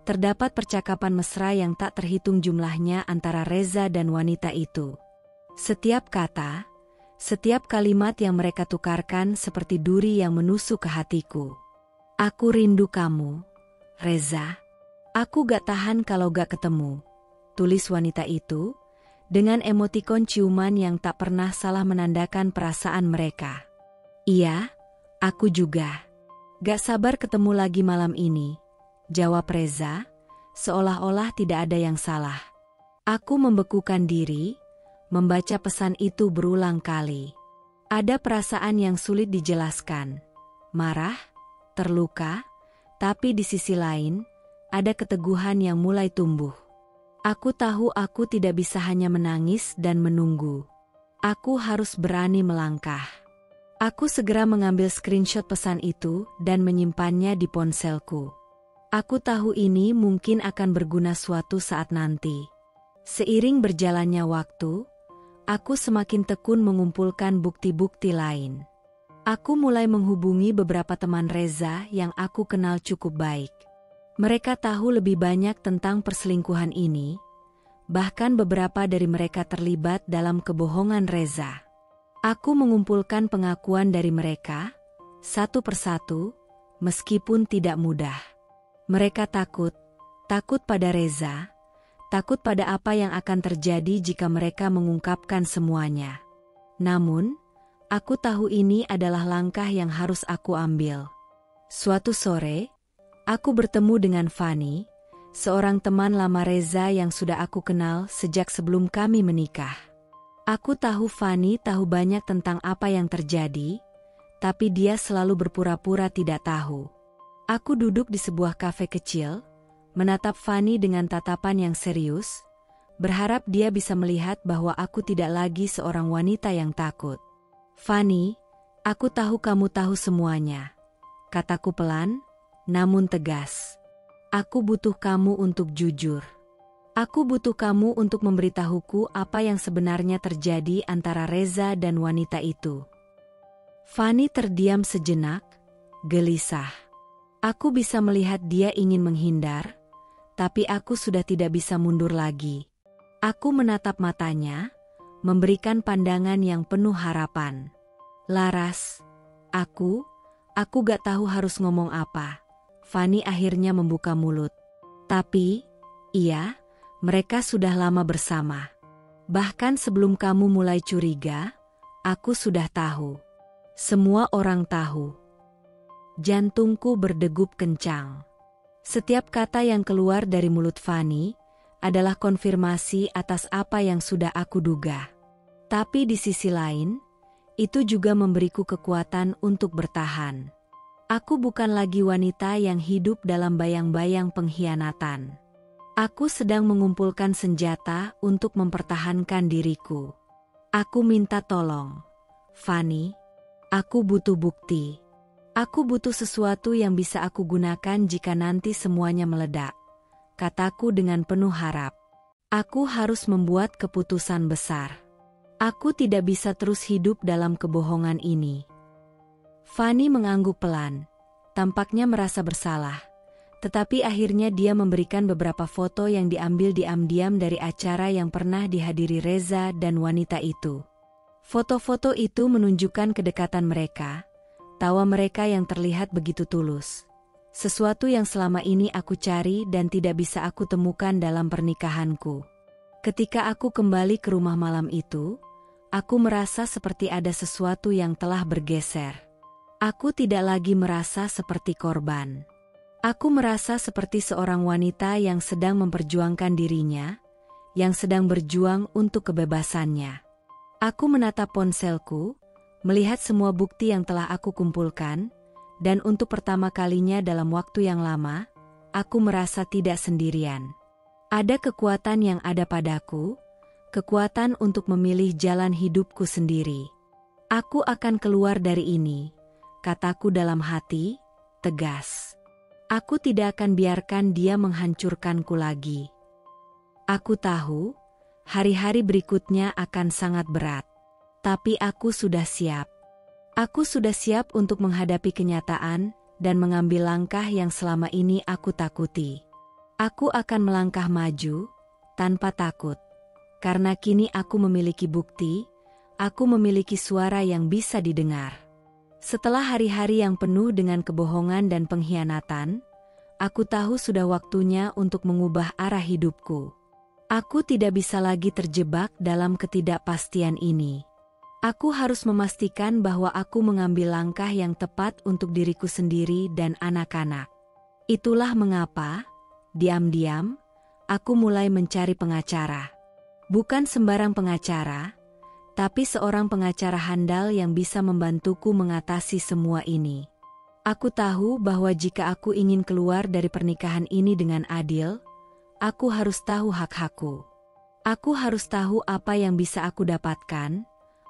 terdapat percakapan mesra yang tak terhitung jumlahnya antara Reza dan wanita itu. Setiap kata, setiap kalimat yang mereka tukarkan seperti duri yang menusuk ke hatiku. Aku rindu kamu, Reza. Aku gak tahan kalau gak ketemu, tulis wanita itu, dengan emotikon ciuman yang tak pernah salah menandakan perasaan mereka. Iya, aku juga. Gak sabar ketemu lagi malam ini, jawab Reza, seolah-olah tidak ada yang salah. Aku membekukan diri, membaca pesan itu berulang kali. Ada perasaan yang sulit dijelaskan. Marah, terluka, tapi di sisi lain, ada keteguhan yang mulai tumbuh. Aku tahu aku tidak bisa hanya menangis dan menunggu. Aku harus berani melangkah. Aku segera mengambil screenshot pesan itu dan menyimpannya di ponselku. Aku tahu ini mungkin akan berguna suatu saat nanti. Seiring berjalannya waktu, aku semakin tekun mengumpulkan bukti-bukti lain. Aku mulai menghubungi beberapa teman Reza yang aku kenal cukup baik. Mereka tahu lebih banyak tentang perselingkuhan ini, bahkan beberapa dari mereka terlibat dalam kebohongan Reza. Aku mengumpulkan pengakuan dari mereka, satu persatu, meskipun tidak mudah. Mereka takut pada Reza, takut pada apa yang akan terjadi jika mereka mengungkapkan semuanya. Namun, aku tahu ini adalah langkah yang harus aku ambil. Suatu sore, aku bertemu dengan Fani, seorang teman lama Reza yang sudah aku kenal sejak sebelum kami menikah. Aku tahu Fani tahu banyak tentang apa yang terjadi, tapi dia selalu berpura-pura tidak tahu. Aku duduk di sebuah kafe kecil, menatap Fanny dengan tatapan yang serius, berharap dia bisa melihat bahwa aku tidak lagi seorang wanita yang takut. "Fanny, aku tahu kamu tahu semuanya," kataku pelan, namun tegas. "Aku butuh kamu untuk jujur. Aku butuh kamu untuk memberitahuku apa yang sebenarnya terjadi antara Reza dan wanita itu." Fanny terdiam sejenak, gelisah. Aku bisa melihat dia ingin menghindar, tapi aku sudah tidak bisa mundur lagi. Aku menatap matanya, memberikan pandangan yang penuh harapan. "Laras, aku gak tahu harus ngomong apa." Fanny akhirnya membuka mulut. "Tapi, iya, mereka sudah lama bersama. Bahkan sebelum kamu mulai curiga, aku sudah tahu. Semua orang tahu." Jantungku berdegup kencang. Setiap kata yang keluar dari mulut Fanny adalah konfirmasi atas apa yang sudah aku duga. Tapi di sisi lain, itu juga memberiku kekuatan untuk bertahan. Aku bukan lagi wanita yang hidup dalam bayang-bayang pengkhianatan. Aku sedang mengumpulkan senjata untuk mempertahankan diriku. Aku minta tolong. "Fanny, aku butuh bukti. Aku butuh sesuatu yang bisa aku gunakan jika nanti semuanya meledak," kataku dengan penuh harap. "Aku harus membuat keputusan besar. Aku tidak bisa terus hidup dalam kebohongan ini." Fanny mengangguk pelan, tampaknya merasa bersalah. Tetapi akhirnya dia memberikan beberapa foto yang diambil diam-diam dari acara yang pernah dihadiri Reza dan wanita itu. Foto-foto itu menunjukkan kedekatan mereka, tawa mereka yang terlihat begitu tulus. Sesuatu yang selama ini aku cari dan tidak bisa aku temukan dalam pernikahanku. Ketika aku kembali ke rumah malam itu, aku merasa seperti ada sesuatu yang telah bergeser. Aku tidak lagi merasa seperti korban. Aku merasa seperti seorang wanita yang sedang memperjuangkan dirinya, yang sedang berjuang untuk kebebasannya. Aku menatap ponselku, melihat semua bukti yang telah aku kumpulkan, dan untuk pertama kalinya dalam waktu yang lama, aku merasa tidak sendirian. Ada kekuatan yang ada padaku, kekuatan untuk memilih jalan hidupku sendiri. "Aku akan keluar dari ini," kataku dalam hati, tegas. "Aku tidak akan biarkan dia menghancurkanku lagi." Aku tahu, hari-hari berikutnya akan sangat berat. Tapi aku sudah siap. Aku sudah siap untuk menghadapi kenyataan dan mengambil langkah yang selama ini aku takuti. Aku akan melangkah maju, tanpa takut. Karena kini aku memiliki bukti, aku memiliki suara yang bisa didengar. Setelah hari-hari yang penuh dengan kebohongan dan pengkhianatan, aku tahu sudah waktunya untuk mengubah arah hidupku. Aku tidak bisa lagi terjebak dalam ketidakpastian ini. Aku harus memastikan bahwa aku mengambil langkah yang tepat untuk diriku sendiri dan anak-anak. Itulah mengapa, diam-diam, aku mulai mencari pengacara. Bukan sembarang pengacara, tapi seorang pengacara handal yang bisa membantuku mengatasi semua ini. Aku tahu bahwa jika aku ingin keluar dari pernikahan ini dengan adil, aku harus tahu hak-hakku. Aku harus tahu apa yang bisa aku dapatkan,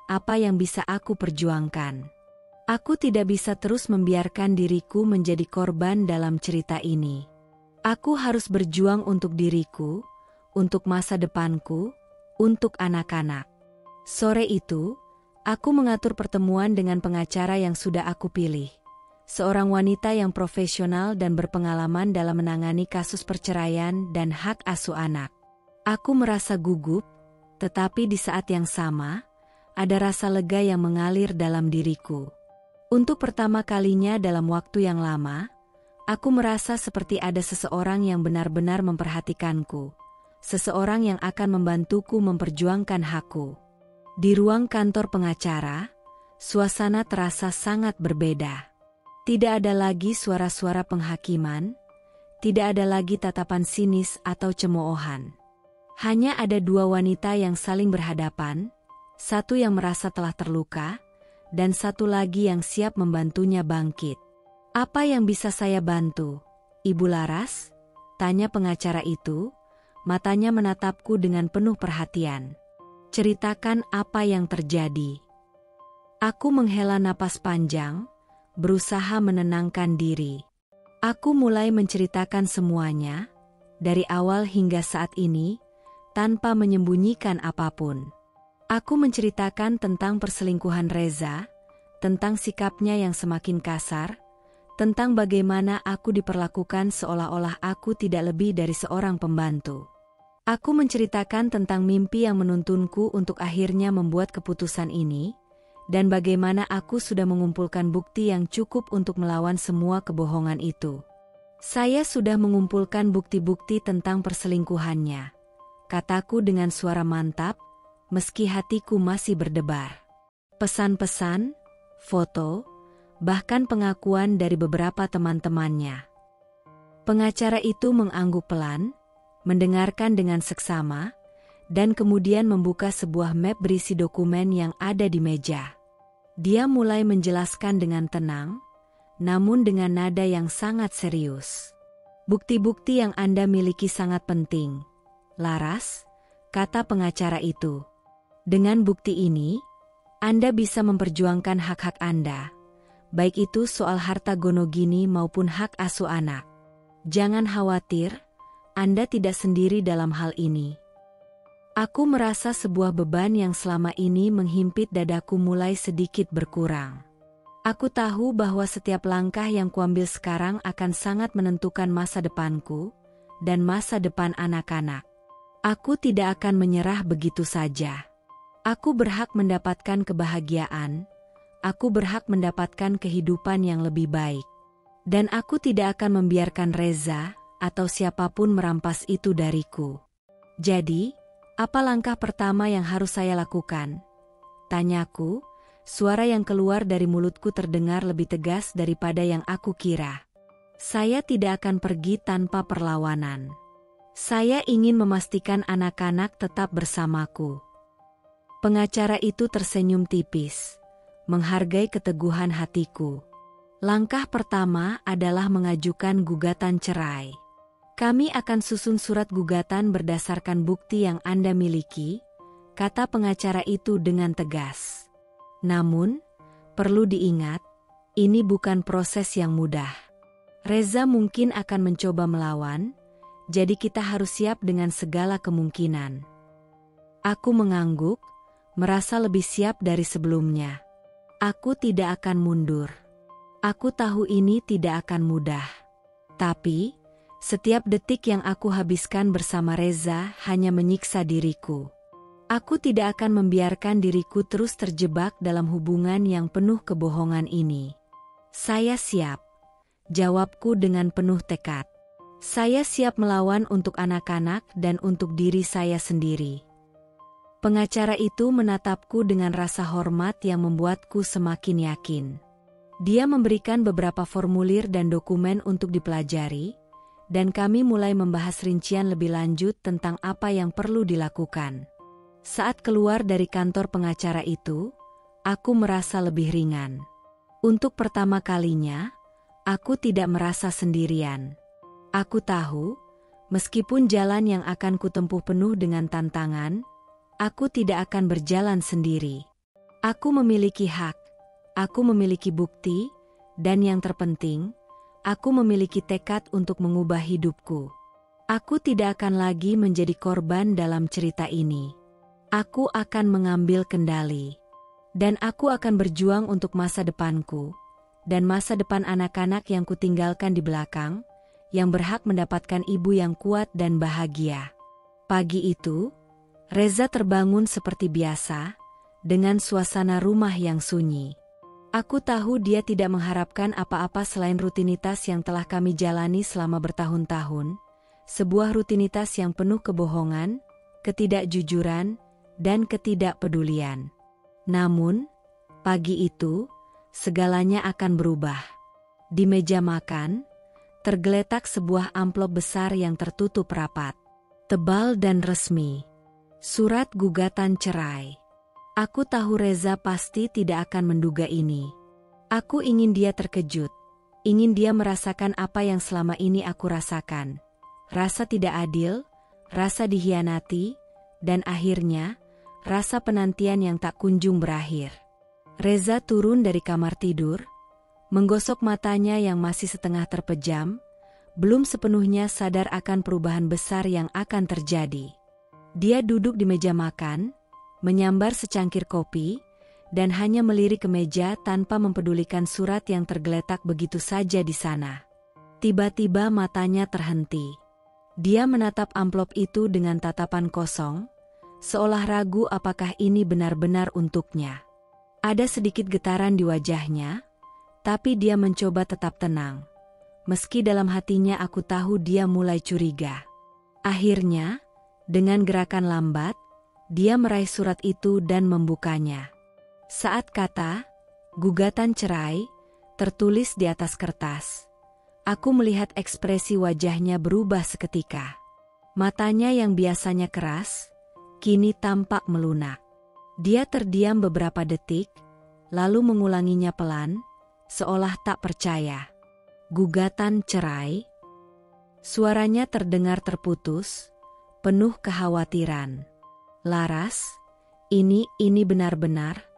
apa yang bisa aku perjuangkan. Aku tidak bisa terus membiarkan diriku menjadi korban dalam cerita ini. Aku harus berjuang untuk diriku, untuk masa depanku, untuk anak-anak. Sore itu, aku mengatur pertemuan dengan pengacara yang sudah aku pilih. Seorang wanita yang profesional dan berpengalaman dalam menangani kasus perceraian dan hak asuh anak. Aku merasa gugup, tetapi di saat yang sama, ada rasa lega yang mengalir dalam diriku. Untuk pertama kalinya dalam waktu yang lama, aku merasa seperti ada seseorang yang benar-benar memperhatikanku. Seseorang yang akan membantuku memperjuangkan hakku. Di ruang kantor pengacara, suasana terasa sangat berbeda. Tidak ada lagi suara-suara penghakiman, tidak ada lagi tatapan sinis atau cemoohan. Hanya ada dua wanita yang saling berhadapan, satu yang merasa telah terluka, dan satu lagi yang siap membantunya bangkit. Apa yang bisa saya bantu, Ibu Laras? Tanya pengacara itu, matanya menatapku dengan penuh perhatian. Ceritakan apa yang terjadi. Aku menghela napas panjang, berusaha menenangkan diri. Aku mulai menceritakan semuanya, dari awal hingga saat ini, tanpa menyembunyikan apapun. Aku menceritakan tentang perselingkuhan Reza, tentang sikapnya yang semakin kasar, tentang bagaimana aku diperlakukan seolah-olah aku tidak lebih dari seorang pembantu. Aku menceritakan tentang mimpi yang menuntunku untuk akhirnya membuat keputusan ini, dan bagaimana aku sudah mengumpulkan bukti yang cukup untuk melawan semua kebohongan itu. Saya sudah mengumpulkan bukti-bukti tentang perselingkuhannya, kataku dengan suara mantap, meski hatiku masih berdebar. Pesan-pesan, foto, bahkan pengakuan dari beberapa teman-temannya. Pengacara itu mengangguk pelan, mendengarkan dengan seksama, dan kemudian membuka sebuah map berisi dokumen yang ada di meja. Dia mulai menjelaskan dengan tenang, namun dengan nada yang sangat serius. Bukti-bukti yang Anda miliki sangat penting, Laras, kata pengacara itu. Dengan bukti ini, Anda bisa memperjuangkan hak-hak Anda, baik itu soal harta gonogini maupun hak asuh anak. Jangan khawatir, Anda tidak sendiri dalam hal ini. Aku merasa sebuah beban yang selama ini menghimpit dadaku mulai sedikit berkurang. Aku tahu bahwa setiap langkah yang kuambil sekarang akan sangat menentukan masa depanku dan masa depan anak-anak. Aku tidak akan menyerah begitu saja. Aku berhak mendapatkan kebahagiaan, aku berhak mendapatkan kehidupan yang lebih baik. Dan aku tidak akan membiarkan Reza atau siapapun merampas itu dariku. Jadi, apa langkah pertama yang harus saya lakukan? Tanyaku, suara yang keluar dari mulutku terdengar lebih tegas daripada yang aku kira. Saya tidak akan pergi tanpa perlawanan. Saya ingin memastikan anak-anak tetap bersamaku. Pengacara itu tersenyum tipis, menghargai keteguhan hatiku. Langkah pertama adalah mengajukan gugatan cerai. Kami akan susun surat gugatan berdasarkan bukti yang Anda miliki, kata pengacara itu dengan tegas. Namun, perlu diingat, ini bukan proses yang mudah. Reza mungkin akan mencoba melawan, jadi kita harus siap dengan segala kemungkinan. Aku mengangguk, merasa lebih siap dari sebelumnya. Aku tidak akan mundur. Aku tahu ini tidak akan mudah. Tapi, setiap detik yang aku habiskan bersama Reza hanya menyiksa diriku. Aku tidak akan membiarkan diriku terus terjebak dalam hubungan yang penuh kebohongan ini. Saya siap, jawabku dengan penuh tekad. Saya siap melawan untuk anak-anak dan untuk diri saya sendiri. Pengacara itu menatapku dengan rasa hormat yang membuatku semakin yakin. Dia memberikan beberapa formulir dan dokumen untuk dipelajari, dan kami mulai membahas rincian lebih lanjut tentang apa yang perlu dilakukan. Saat keluar dari kantor pengacara itu, aku merasa lebih ringan. Untuk pertama kalinya, aku tidak merasa sendirian. Aku tahu, meskipun jalan yang akan kutempuh penuh dengan tantangan, aku tidak akan berjalan sendiri. Aku memiliki hak, aku memiliki bukti, dan yang terpenting, aku memiliki tekad untuk mengubah hidupku. Aku tidak akan lagi menjadi korban dalam cerita ini. Aku akan mengambil kendali. Dan aku akan berjuang untuk masa depanku, dan masa depan anak-anak yang kutinggalkan di belakang, yang berhak mendapatkan ibu yang kuat dan bahagia. Pagi itu, Reza terbangun seperti biasa, dengan suasana rumah yang sunyi. Aku tahu dia tidak mengharapkan apa-apa selain rutinitas yang telah kami jalani selama bertahun-tahun, sebuah rutinitas yang penuh kebohongan, ketidakjujuran, dan ketidakpedulian. Namun, pagi itu, segalanya akan berubah. Di meja makan, tergeletak sebuah amplop besar yang tertutup rapat, tebal dan resmi. Surat gugatan cerai. Aku tahu Reza pasti tidak akan menduga ini. Aku ingin dia terkejut, Ingin dia merasakan apa yang selama ini aku rasakan. Rasa tidak adil, rasa dikhianati, dan akhirnya, rasa penantian yang tak kunjung berakhir. Reza turun dari kamar tidur, menggosok matanya yang masih setengah terpejam, belum sepenuhnya sadar akan perubahan besar yang akan terjadi. Dia duduk di meja makan, menyambar secangkir kopi, dan hanya melirik ke meja tanpa mempedulikan surat yang tergeletak begitu saja di sana. Tiba-tiba matanya terhenti. Dia menatap amplop itu dengan tatapan kosong, seolah ragu apakah ini benar-benar untuknya. Ada sedikit getaran di wajahnya, tapi dia mencoba tetap tenang. Meski dalam hatinya aku tahu dia mulai curiga. Akhirnya, dengan gerakan lambat, dia meraih surat itu dan membukanya. Saat kata, gugatan cerai, tertulis di atas kertas. Aku melihat ekspresi wajahnya berubah seketika. Matanya yang biasanya keras, kini tampak melunak. Dia terdiam beberapa detik, lalu mengulanginya pelan, seolah tak percaya. Gugatan cerai. Suaranya terdengar terputus, penuh kekhawatiran. Laras, ini benar-benar?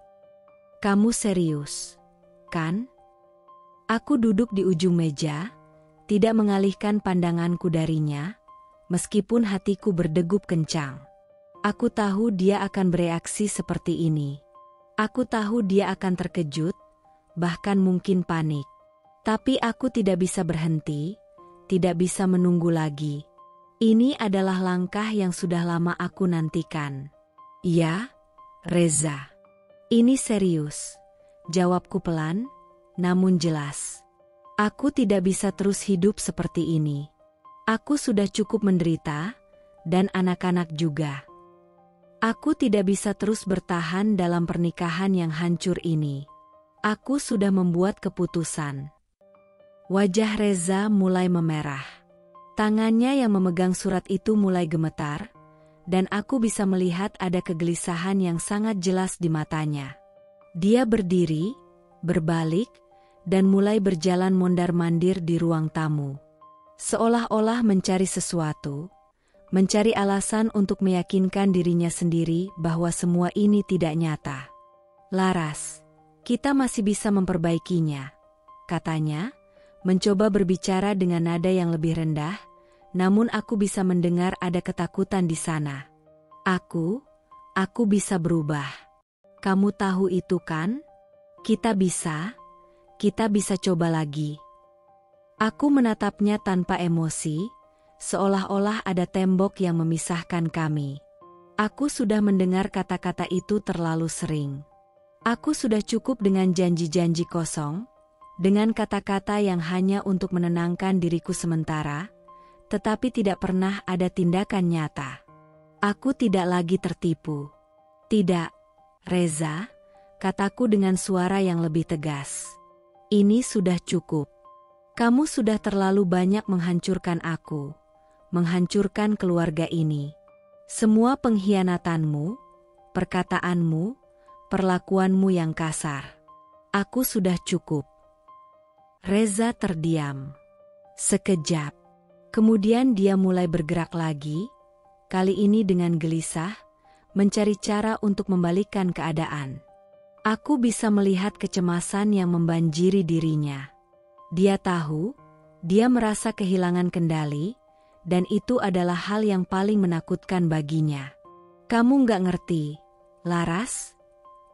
Kamu serius, kan? Aku duduk di ujung meja, tidak mengalihkan pandanganku darinya, meskipun hatiku berdegup kencang. Aku tahu dia akan bereaksi seperti ini. Aku tahu dia akan terkejut, bahkan mungkin panik. Tapi aku tidak bisa berhenti, tidak bisa menunggu lagi. Ini adalah langkah yang sudah lama aku nantikan. Ya, Reza. Ini serius, jawabku pelan, namun jelas. Aku tidak bisa terus hidup seperti ini. Aku sudah cukup menderita, dan anak-anak juga. Aku tidak bisa terus bertahan dalam pernikahan yang hancur ini. Aku sudah membuat keputusan. Wajah Reza mulai memerah. Tangannya yang memegang surat itu mulai gemetar, dan aku bisa melihat ada kegelisahan yang sangat jelas di matanya. Dia berdiri, berbalik, dan mulai berjalan mondar-mandir di ruang tamu. Seolah-olah mencari sesuatu, mencari alasan untuk meyakinkan dirinya sendiri bahwa semua ini tidak nyata. Laras, kita masih bisa memperbaikinya, katanya, mencoba berbicara dengan nada yang lebih rendah, namun aku bisa mendengar ada ketakutan di sana. Aku bisa berubah. Kamu tahu itu kan? Kita bisa coba lagi. Aku menatapnya tanpa emosi, seolah-olah ada tembok yang memisahkan kami. Aku sudah mendengar kata-kata itu terlalu sering. Aku sudah cukup dengan janji-janji kosong, dengan kata-kata yang hanya untuk menenangkan diriku sementara, tetapi tidak pernah ada tindakan nyata. Aku tidak lagi tertipu. Tidak, Reza, kataku dengan suara yang lebih tegas. Ini sudah cukup. Kamu sudah terlalu banyak menghancurkan aku, menghancurkan keluarga ini. Semua pengkhianatanmu, perkataanmu, perlakuanmu yang kasar. Aku sudah cukup. Reza terdiam. Sekejap. Kemudian dia mulai bergerak lagi, kali ini dengan gelisah, mencari cara untuk membalikkan keadaan. Aku bisa melihat kecemasan yang membanjiri dirinya. Dia tahu, dia merasa kehilangan kendali, dan itu adalah hal yang paling menakutkan baginya. Kamu nggak ngerti, Laras?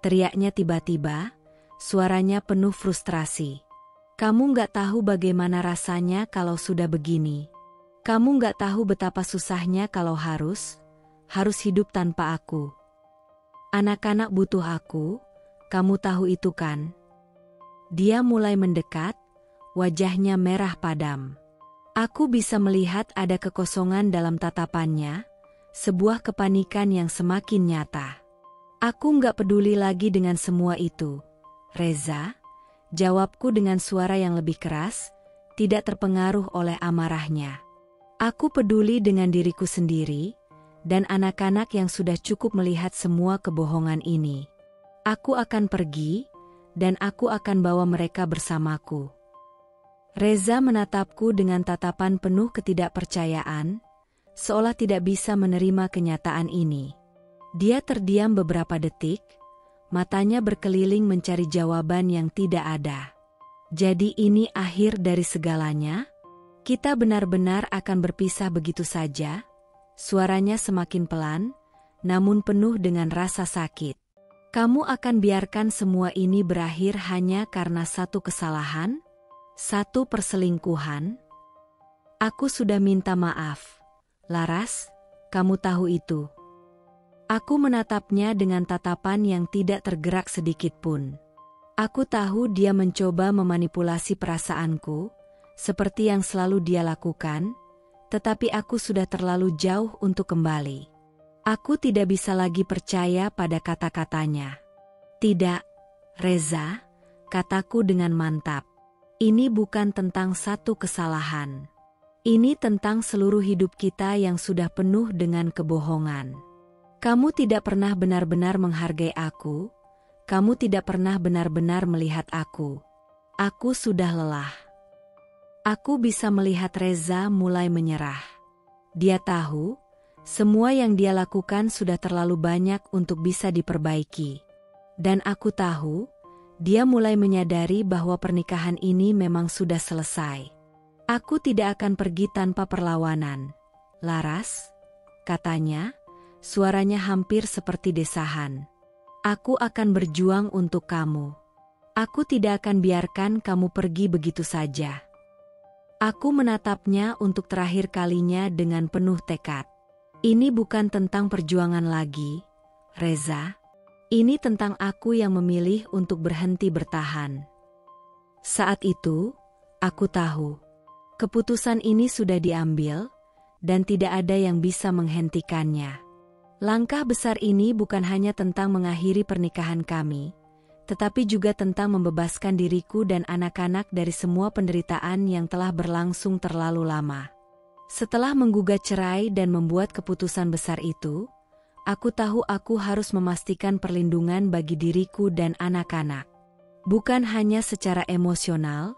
Teriaknya tiba-tiba, suaranya penuh frustrasi. Kamu nggak tahu bagaimana rasanya kalau sudah begini. Kamu nggak tahu betapa susahnya kalau harus hidup tanpa aku. Anak-anak butuh aku, kamu tahu itu kan? Dia mulai mendekat, wajahnya merah padam. Aku bisa melihat ada kekosongan dalam tatapannya, sebuah kepanikan yang semakin nyata. Aku nggak peduli lagi dengan semua itu, Reza, jawabku dengan suara yang lebih keras, tidak terpengaruh oleh amarahnya. Aku peduli dengan diriku sendiri, dan anak-anak yang sudah cukup melihat semua kebohongan ini. Aku akan pergi, dan aku akan bawa mereka bersamaku. Reza menatapku dengan tatapan penuh ketidakpercayaan, seolah tidak bisa menerima kenyataan ini. Dia terdiam beberapa detik, matanya berkeliling mencari jawaban yang tidak ada. Jadi ini akhir dari segalanya? Kita benar-benar akan berpisah begitu saja? Suaranya semakin pelan, namun penuh dengan rasa sakit. Kamu akan biarkan semua ini berakhir hanya karena satu kesalahan? Satu perselingkuhan? Aku sudah minta maaf. Laras, kamu tahu itu. Aku menatapnya dengan tatapan yang tidak tergerak sedikit pun. Aku tahu dia mencoba memanipulasi perasaanku, seperti yang selalu dia lakukan, tetapi aku sudah terlalu jauh untuk kembali. Aku tidak bisa lagi percaya pada kata-katanya. Tidak, Reza, kataku dengan mantap. Ini bukan tentang satu kesalahan. Ini tentang seluruh hidup kita yang sudah penuh dengan kebohongan. Kamu tidak pernah benar-benar menghargai aku. Kamu tidak pernah benar-benar melihat aku. Aku sudah lelah. Aku bisa melihat Reza mulai menyerah. Dia tahu, semua yang dia lakukan sudah terlalu banyak untuk bisa diperbaiki. Dan aku tahu, dia mulai menyadari bahwa pernikahan ini memang sudah selesai. Aku tidak akan pergi tanpa perlawanan. Laras, katanya, suaranya hampir seperti desahan. Aku akan berjuang untuk kamu. Aku tidak akan biarkan kamu pergi begitu saja. Aku menatapnya untuk terakhir kalinya dengan penuh tekad. Ini bukan tentang perjuangan lagi, Reza. Ini tentang aku yang memilih untuk berhenti bertahan. Saat itu, aku tahu, keputusan ini sudah diambil, dan tidak ada yang bisa menghentikannya. Langkah besar ini bukan hanya tentang mengakhiri pernikahan kami, tetapi juga tentang membebaskan diriku dan anak-anak dari semua penderitaan yang telah berlangsung terlalu lama. Setelah menggugat cerai dan membuat keputusan besar itu, aku tahu aku harus memastikan perlindungan bagi diriku dan anak-anak. Bukan hanya secara emosional,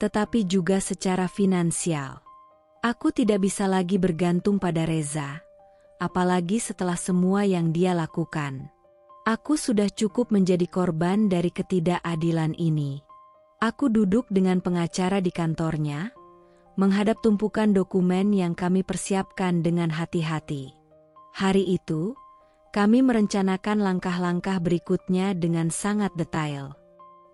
tetapi juga secara finansial. Aku tidak bisa lagi bergantung pada Reza, apalagi setelah semua yang dia lakukan. Aku sudah cukup menjadi korban dari ketidakadilan ini. Aku duduk dengan pengacara di kantornya, menghadap tumpukan dokumen yang kami persiapkan dengan hati-hati. Hari itu, kami merencanakan langkah-langkah berikutnya dengan sangat detail.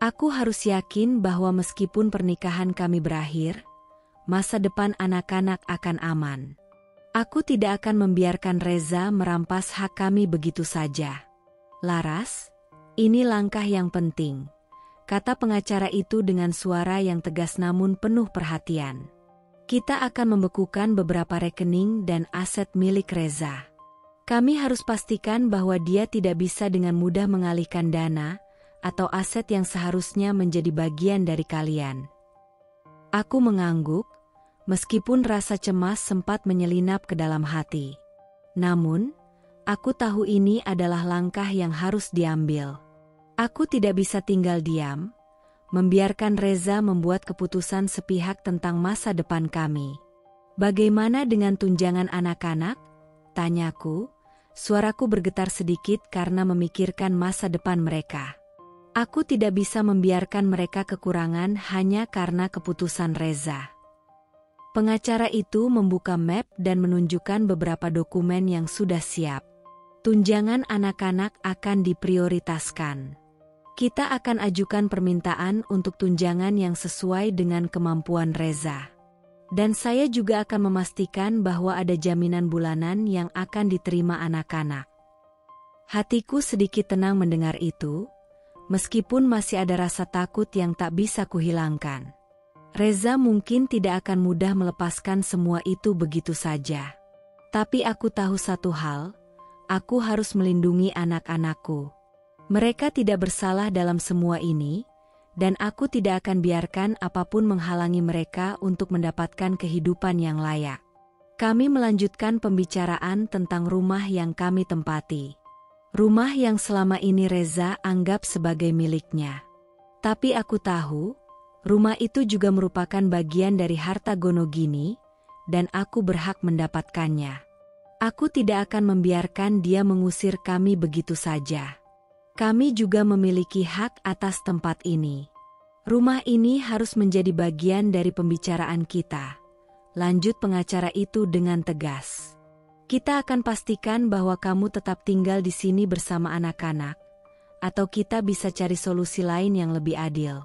Aku harus yakin bahwa meskipun pernikahan kami berakhir, masa depan anak-anak akan aman. Aku tidak akan membiarkan Reza merampas hak kami begitu saja. Laras, ini langkah yang penting, kata pengacara itu dengan suara yang tegas namun penuh perhatian. Kita akan membekukan beberapa rekening dan aset milik Reza. Kami harus pastikan bahwa dia tidak bisa dengan mudah mengalihkan dana atau aset yang seharusnya menjadi bagian dari kalian. Aku mengangguk, meskipun rasa cemas sempat menyelinap ke dalam hati. Namun, aku tahu ini adalah langkah yang harus diambil. Aku tidak bisa tinggal diam, membiarkan Reza membuat keputusan sepihak tentang masa depan kami. Bagaimana dengan tunjangan anak-anak? Tanyaku, suaraku bergetar sedikit karena memikirkan masa depan mereka. Aku tidak bisa membiarkan mereka kekurangan hanya karena keputusan Reza. Pengacara itu membuka map dan menunjukkan beberapa dokumen yang sudah siap. Tunjangan anak-anak akan diprioritaskan. Kita akan ajukan permintaan untuk tunjangan yang sesuai dengan kemampuan Reza. Dan saya juga akan memastikan bahwa ada jaminan bulanan yang akan diterima anak-anak. Hatiku sedikit tenang mendengar itu, meskipun masih ada rasa takut yang tak bisa kuhilangkan. Reza mungkin tidak akan mudah melepaskan semua itu begitu saja. Tapi aku tahu satu hal, aku harus melindungi anak-anakku. Mereka tidak bersalah dalam semua ini, dan aku tidak akan biarkan apapun menghalangi mereka untuk mendapatkan kehidupan yang layak. Kami melanjutkan pembicaraan tentang rumah yang kami tempati. Rumah yang selama ini Reza anggap sebagai miliknya. Tapi aku tahu, Rumah itu juga merupakan bagian dari harta Gonogini, dan aku berhak mendapatkannya. Aku tidak akan membiarkan dia mengusir kami begitu saja. Kami juga memiliki hak atas tempat ini. Rumah ini harus menjadi bagian dari pembicaraan kita. Lanjut pengacara itu dengan tegas. Kita akan pastikan bahwa kamu tetap tinggal di sini bersama anak-anak, atau kita bisa cari solusi lain yang lebih adil.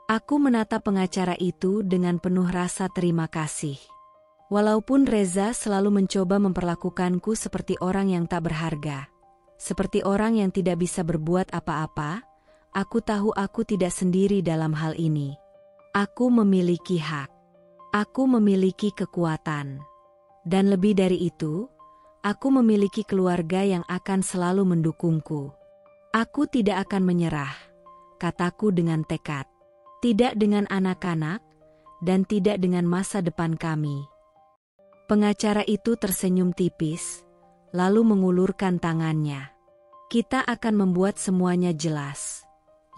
Aku menatap pengacara itu dengan penuh rasa terima kasih. Walaupun Reza selalu mencoba memperlakukanku seperti orang yang tak berharga, seperti orang yang tidak bisa berbuat apa-apa, aku tahu aku tidak sendiri dalam hal ini. Aku memiliki hak. Aku memiliki kekuatan. Dan lebih dari itu, aku memiliki keluarga yang akan selalu mendukungku. Aku tidak akan menyerah, kataku dengan tekad. Tidak dengan anak-anak, dan tidak dengan masa depan kami. Pengacara itu tersenyum tipis, lalu mengulurkan tangannya. Kita akan membuat semuanya jelas.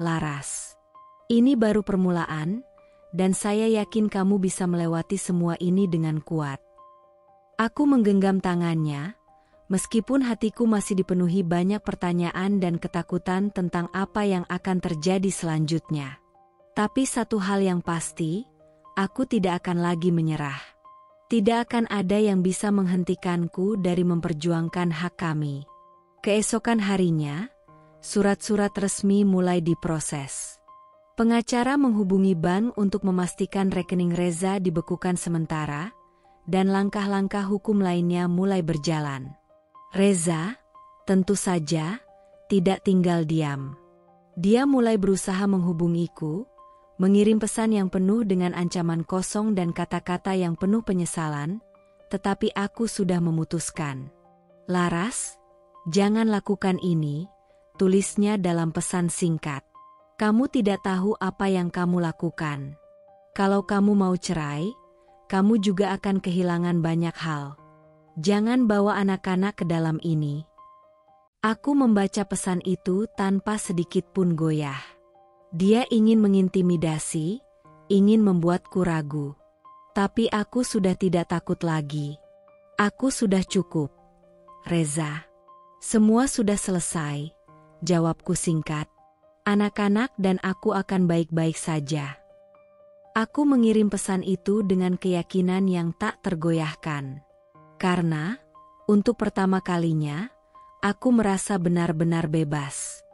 Laras. Ini baru permulaan, dan saya yakin kamu bisa melewati semua ini dengan kuat. Aku menggenggam tangannya, meskipun hatiku masih dipenuhi banyak pertanyaan dan ketakutan tentang apa yang akan terjadi selanjutnya. Tapi satu hal yang pasti, aku tidak akan lagi menyerah. Tidak akan ada yang bisa menghentikanku dari memperjuangkan hak kami. Keesokan harinya, surat-surat resmi mulai diproses. Pengacara menghubungi bank untuk memastikan rekening Reza dibekukan sementara, dan langkah-langkah hukum lainnya mulai berjalan. Reza, tentu saja, tidak tinggal diam. Dia mulai berusaha menghubungiku, mengirim pesan yang penuh dengan ancaman kosong dan kata-kata yang penuh penyesalan, tetapi aku sudah memutuskan. Laras, jangan lakukan ini, tulisnya dalam pesan singkat. Kamu tidak tahu apa yang kamu lakukan. Kalau kamu mau cerai, kamu juga akan kehilangan banyak hal. Jangan bawa anak-anak ke dalam ini. Aku membaca pesan itu tanpa sedikit pun goyah. Dia ingin mengintimidasi, ingin membuatku ragu. Tapi aku sudah tidak takut lagi. Aku sudah cukup. Reza. Semua sudah selesai, jawabku singkat. Anak-anak dan aku akan baik-baik saja. Aku mengirim pesan itu dengan keyakinan yang tak tergoyahkan. Karena, untuk pertama kalinya, aku merasa benar-benar bebas.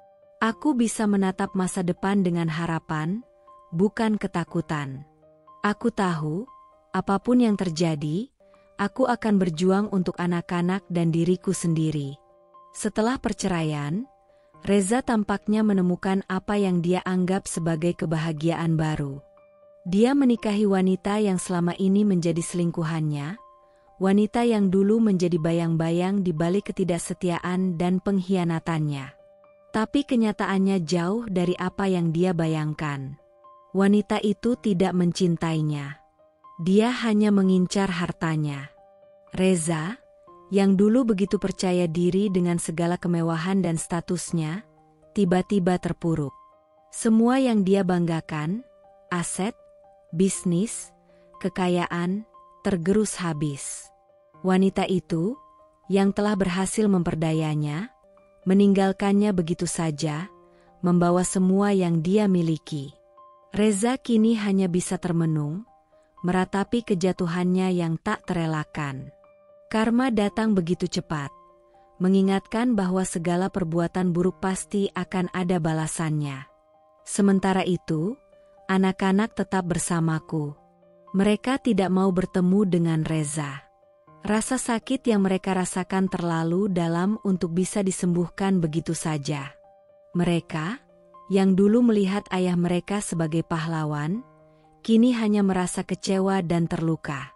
Aku bisa menatap masa depan dengan harapan, bukan ketakutan. Aku tahu, apapun yang terjadi, aku akan berjuang untuk anak-anak dan diriku sendiri. Setelah perceraian, Reza tampaknya menemukan apa yang dia anggap sebagai kebahagiaan baru. Dia menikahi wanita yang selama ini menjadi selingkuhannya, wanita yang dulu menjadi bayang-bayang di balik ketidaksetiaan dan pengkhianatannya. Tapi kenyataannya jauh dari apa yang dia bayangkan. Wanita itu tidak mencintainya. Dia hanya mengincar hartanya. Reza, yang dulu begitu percaya diri dengan segala kemewahan dan statusnya, tiba-tiba terpuruk. Semua yang dia banggakan, aset, bisnis, kekayaan, tergerus habis. Wanita itu, yang telah berhasil memperdayanya, meninggalkannya begitu saja, membawa semua yang dia miliki. Reza kini hanya bisa termenung, meratapi kejatuhannya yang tak terelakkan. Karma datang begitu cepat, mengingatkan bahwa segala perbuatan buruk pasti akan ada balasannya. Sementara itu, anak-anak tetap bersamaku. Mereka tidak mau bertemu dengan Reza. Rasa sakit yang mereka rasakan terlalu dalam untuk bisa disembuhkan begitu saja. Mereka, yang dulu melihat ayah mereka sebagai pahlawan, kini hanya merasa kecewa dan terluka.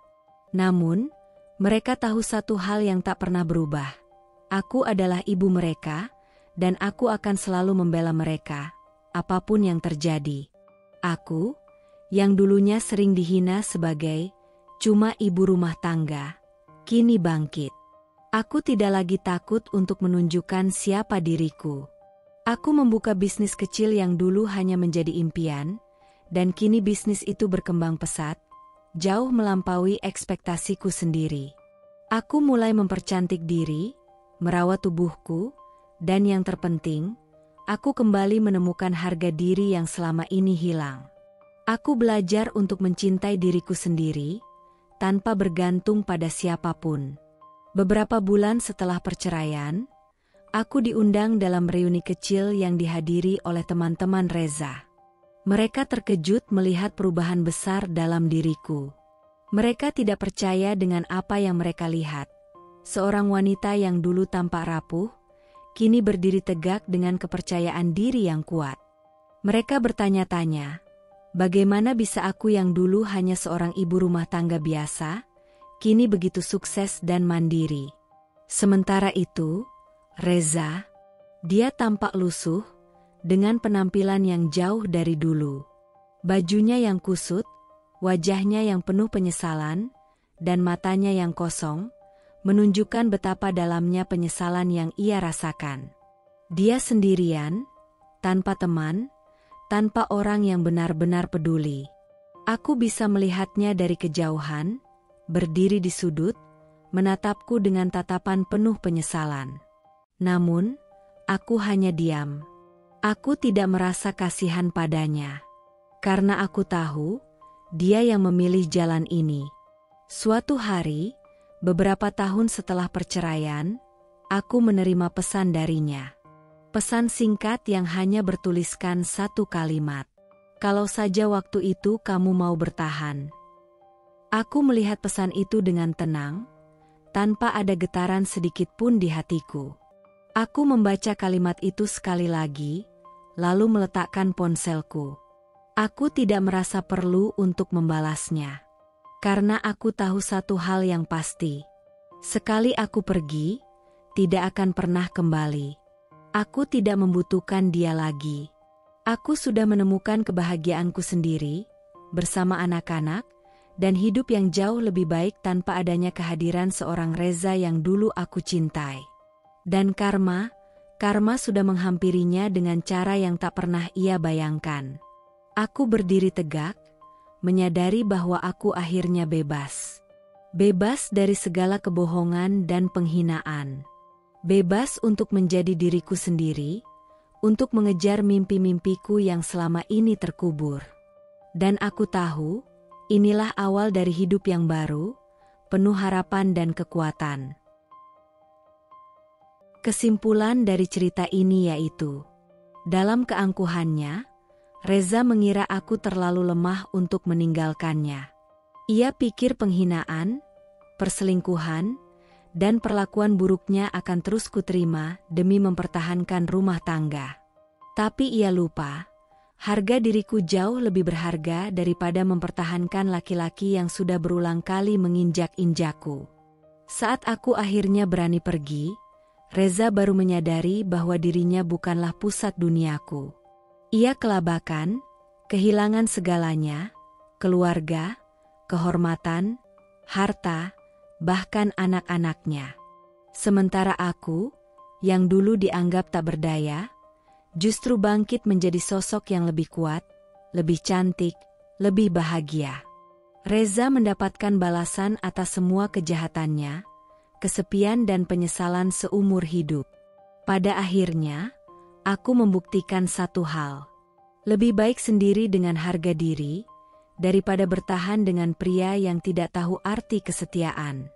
Namun, mereka tahu satu hal yang tak pernah berubah. Aku adalah ibu mereka, dan aku akan selalu membela mereka, apapun yang terjadi. Aku, yang dulunya sering dihina sebagai cuma ibu rumah tangga, kini bangkit. Aku tidak lagi takut untuk menunjukkan siapa diriku. Aku membuka bisnis kecil yang dulu hanya menjadi impian, dan kini bisnis itu berkembang pesat, jauh melampaui ekspektasiku sendiri. Aku mulai mempercantik diri, merawat tubuhku, dan yang terpenting, aku kembali menemukan harga diri yang selama ini hilang. Aku belajar untuk mencintai diriku sendiri, tanpa bergantung pada siapapun. Beberapa bulan setelah perceraian, aku diundang dalam reuni kecil yang dihadiri oleh teman-teman Reza. Mereka terkejut melihat perubahan besar dalam diriku. Mereka tidak percaya dengan apa yang mereka lihat. Seorang wanita yang dulu tampak rapuh, kini berdiri tegak dengan kepercayaan diri yang kuat. Mereka bertanya-tanya, bagaimana bisa aku yang dulu hanya seorang ibu rumah tangga biasa, kini begitu sukses dan mandiri. Sementara itu, Reza, dia tampak lusuh, dengan penampilan yang jauh dari dulu. Bajunya yang kusut, wajahnya yang penuh penyesalan, dan matanya yang kosong, menunjukkan betapa dalamnya penyesalan yang ia rasakan. Dia sendirian, tanpa teman, tanpa orang yang benar-benar peduli. Aku bisa melihatnya dari kejauhan, berdiri di sudut, menatapku dengan tatapan penuh penyesalan. Namun, aku hanya diam. Aku tidak merasa kasihan padanya. Karena aku tahu, dia yang memilih jalan ini. Suatu hari, beberapa tahun setelah perceraian, aku menerima pesan darinya. Pesan singkat yang hanya bertuliskan satu kalimat. Kalau saja waktu itu kamu mau bertahan. Aku melihat pesan itu dengan tenang, tanpa ada getaran sedikit pun di hatiku. Aku membaca kalimat itu sekali lagi, lalu meletakkan ponselku. Aku tidak merasa perlu untuk membalasnya. Karena aku tahu satu hal yang pasti. Sekali aku pergi, tidak akan pernah kembali. Aku tidak membutuhkan dia lagi. Aku sudah menemukan kebahagiaanku sendiri, bersama anak-anak, dan hidup yang jauh lebih baik tanpa adanya kehadiran seorang Reza yang dulu aku cintai. Dan karma sudah menghampirinya dengan cara yang tak pernah ia bayangkan. Aku berdiri tegak, menyadari bahwa aku akhirnya bebas. Bebas dari segala kebohongan dan penghinaan. Bebas untuk menjadi diriku sendiri, untuk mengejar mimpi-mimpiku yang selama ini terkubur. Dan aku tahu, inilah awal dari hidup yang baru, penuh harapan dan kekuatan. Kesimpulan dari cerita ini yaitu, dalam keangkuhannya, Reza mengira aku terlalu lemah untuk meninggalkannya. Ia pikir penghinaan, perselingkuhan, dan perlakuan buruknya akan terus kuterima demi mempertahankan rumah tangga. Tapi ia lupa, harga diriku jauh lebih berharga daripada mempertahankan laki-laki yang sudah berulang kali menginjak-injakku. Saat aku akhirnya berani pergi, Reza baru menyadari bahwa dirinya bukanlah pusat duniaku. Ia kelabakan, kehilangan segalanya, keluarga, kehormatan, harta, bahkan anak-anaknya. Sementara aku, yang dulu dianggap tak berdaya, justru bangkit menjadi sosok yang lebih kuat, lebih cantik, lebih bahagia. Reza mendapatkan balasan atas semua kejahatannya, kesepian dan penyesalan seumur hidup. Pada akhirnya, aku membuktikan satu hal. Lebih baik sendiri dengan harga diri, daripada bertahan dengan pria yang tidak tahu arti kesetiaan.